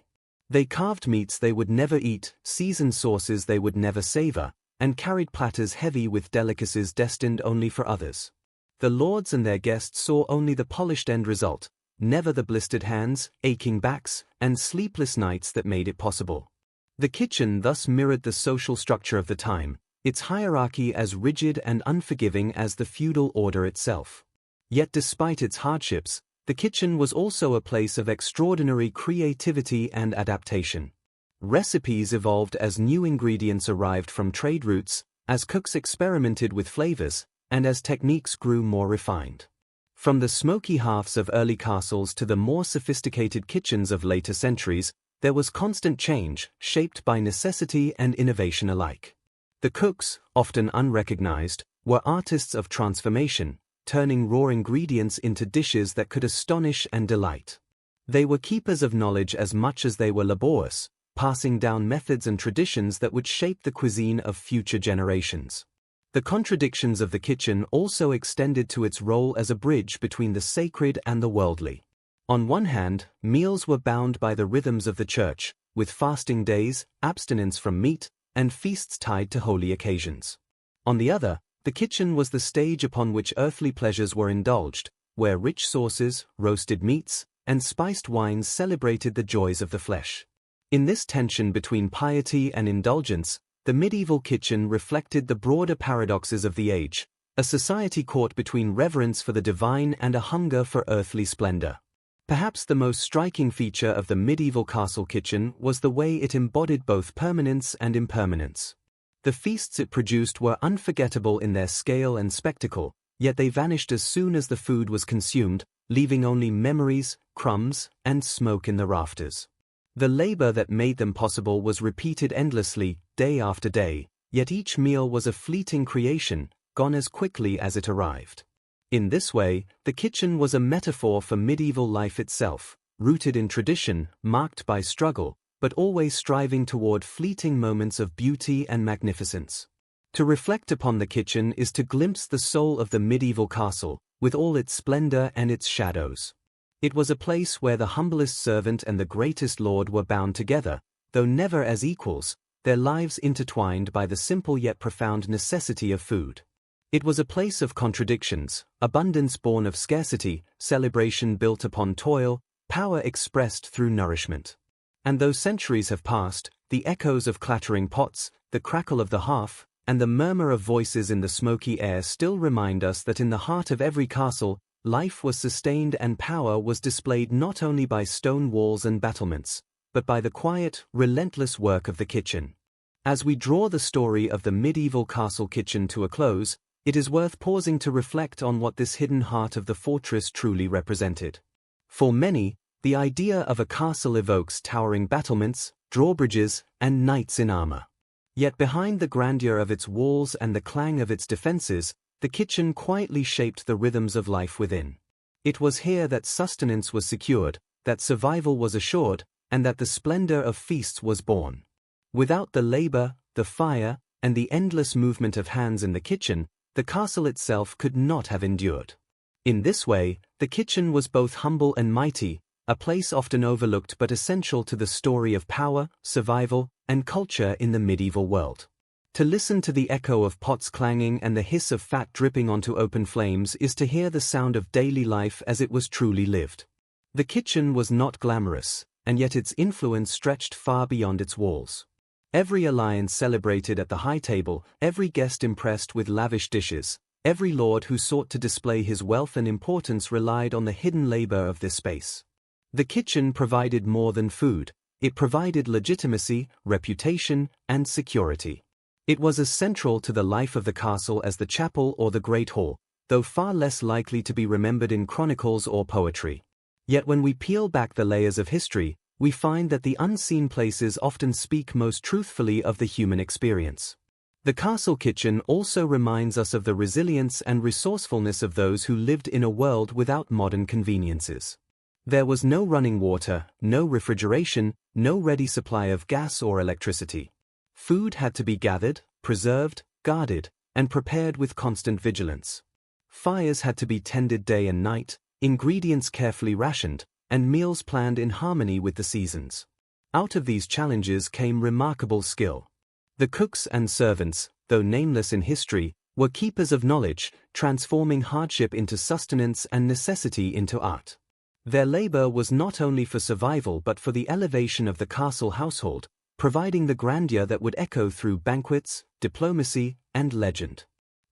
S1: They carved meats they would never eat, seasoned sauces they would never savor, and carried platters heavy with delicacies destined only for others. The lords and their guests saw only the polished end result, never the blistered hands, aching backs, and sleepless nights that made it possible. The kitchen thus mirrored the social structure of the time, its hierarchy as rigid and unforgiving as the feudal order itself. Yet despite its hardships, the kitchen was also a place of extraordinary creativity and adaptation. Recipes evolved as new ingredients arrived from trade routes, as cooks experimented with flavors, and as techniques grew more refined. From the smoky hearths of early castles to the more sophisticated kitchens of later centuries, there was constant change, shaped by necessity and innovation alike. The cooks, often unrecognized, were artists of transformation, turning raw ingredients into dishes that could astonish and delight. They were keepers of knowledge as much as they were laborious, passing down methods and traditions that would shape the cuisine of future generations. The contradictions of the kitchen also extended to its role as a bridge between the sacred and the worldly. On one hand, meals were bound by the rhythms of the church, with fasting days, abstinence from meat, and feasts tied to holy occasions. On the other, the kitchen was the stage upon which earthly pleasures were indulged, where rich sauces, roasted meats, and spiced wines celebrated the joys of the flesh. In this tension between piety and indulgence, the medieval kitchen reflected the broader paradoxes of the age, a society caught between reverence for the divine and a hunger for earthly splendor. Perhaps the most striking feature of the medieval castle kitchen was the way it embodied both permanence and impermanence. The feasts it produced were unforgettable in their scale and spectacle, yet they vanished as soon as the food was consumed, leaving only memories, crumbs, and smoke in the rafters. The labor that made them possible was repeated endlessly, day after day, yet each meal was a fleeting creation, gone as quickly as it arrived. In this way, the kitchen was a metaphor for medieval life itself, rooted in tradition, marked by struggle, but always striving toward fleeting moments of beauty and magnificence. To reflect upon the kitchen is to glimpse the soul of the medieval castle, with all its splendor and its shadows. It was a place where the humblest servant and the greatest lord were bound together, though never as equals, their lives intertwined by the simple yet profound necessity of food. It was a place of contradictions, abundance born of scarcity, celebration built upon toil, power expressed through nourishment. And though centuries have passed, the echoes of clattering pots, the crackle of the hearth, and the murmur of voices in the smoky air still remind us that in the heart of every castle, life was sustained and power was displayed not only by stone walls and battlements, but by the quiet, relentless work of the kitchen. As we draw the story of the medieval castle kitchen to a close, it is worth pausing to reflect on what this hidden heart of the fortress truly represented. For many, the idea of a castle evokes towering battlements, drawbridges, and knights in armor. Yet behind the grandeur of its walls and the clang of its defenses, the kitchen quietly shaped the rhythms of life within. It was here that sustenance was secured, that survival was assured, and that the splendor of feasts was born. Without the labor, the fire, and the endless movement of hands in the kitchen, the castle itself could not have endured. In this way, the kitchen was both humble and mighty, a place often overlooked but essential to the story of power, survival, and culture in the medieval world. To listen to the echo of pots clanging and the hiss of fat dripping onto open flames is to hear the sound of daily life as it was truly lived. The kitchen was not glamorous, and yet its influence stretched far beyond its walls. Every alliance celebrated at the high table, every guest impressed with lavish dishes, every lord who sought to display his wealth and importance relied on the hidden labor of this space. The kitchen provided more than food, it provided legitimacy, reputation, and security. It was as central to the life of the castle as the chapel or the great hall, though far less likely to be remembered in chronicles or poetry. Yet when we peel back the layers of history, we find that the unseen places often speak most truthfully of the human experience. The castle kitchen also reminds us of the resilience and resourcefulness of those who lived in a world without modern conveniences. There was no running water, no refrigeration, no ready supply of gas or electricity. Food had to be gathered, preserved, guarded, and prepared with constant vigilance. Fires had to be tended day and night, ingredients carefully rationed, and meals planned in harmony with the seasons. Out of these challenges came remarkable skill. The cooks and servants, though nameless in history, were keepers of knowledge, transforming hardship into sustenance and necessity into art. Their labor was not only for survival but for the elevation of the castle household, providing the grandeur that would echo through banquets, diplomacy, and legend.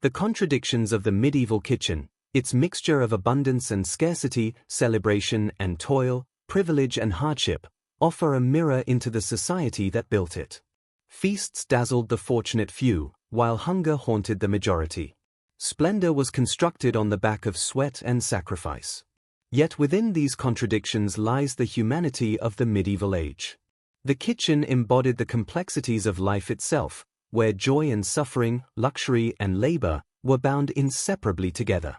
S1: The contradictions of the medieval kitchen, its mixture of abundance and scarcity, celebration and toil, privilege and hardship, offer a mirror into the society that built it. Feasts dazzled the fortunate few, while hunger haunted the majority. Splendor was constructed on the back of sweat and sacrifice. Yet within these contradictions lies the humanity of the medieval age. The kitchen embodied the complexities of life itself, where joy and suffering, luxury and labor were bound inseparably together.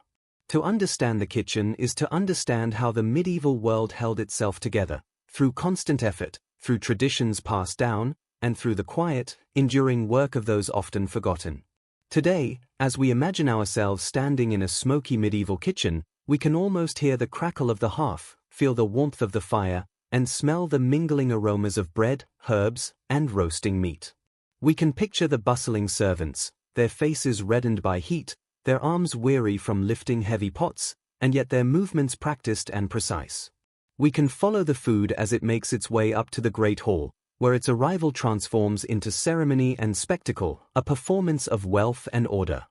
S1: To understand the kitchen is to understand how the medieval world held itself together, through constant effort, through traditions passed down, and through the quiet, enduring work of those often forgotten. Today, as we imagine ourselves standing in a smoky medieval kitchen, we can almost hear the crackle of the hearth, feel the warmth of the fire, and smell the mingling aromas of bread, herbs, and roasting meat. We can picture the bustling servants, their faces reddened by heat, their arms weary from lifting heavy pots, and yet their movements practiced and precise. We can follow the food as it makes its way up to the great hall, where its arrival transforms into ceremony and spectacle, a performance of wealth and order.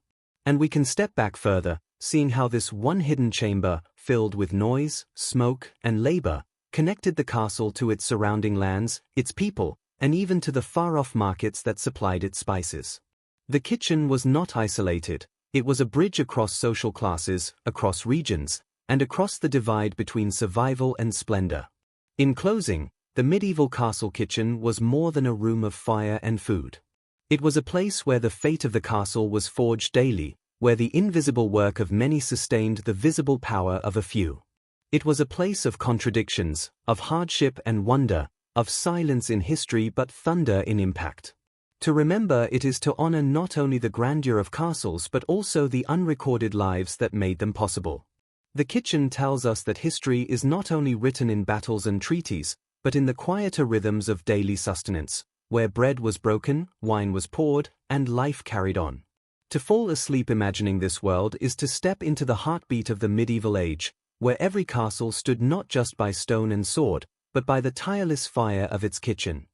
S1: And we can step back further, seeing how this one hidden chamber, filled with noise, smoke, and labor, connected the castle to its surrounding lands, its people, and even to the far-off markets that supplied its spices. The kitchen was not isolated, it was a bridge across social classes, across regions, and across the divide between survival and splendor. In closing, the medieval castle kitchen was more than a room of fire and food. It was a place where the fate of the castle was forged daily, where the invisible work of many sustained the visible power of a few. It was a place of contradictions, of hardship and wonder, of silence in history but thunder in impact. To remember it is to honor not only the grandeur of castles but also the unrecorded lives that made them possible. The kitchen tells us that history is not only written in battles and treaties, but in the quieter rhythms of daily sustenance, where bread was broken, wine was poured, and life carried on. To fall asleep imagining this world is to step into the heartbeat of the medieval age, where every castle stood not just by stone and sword, but by the tireless fire of its kitchen.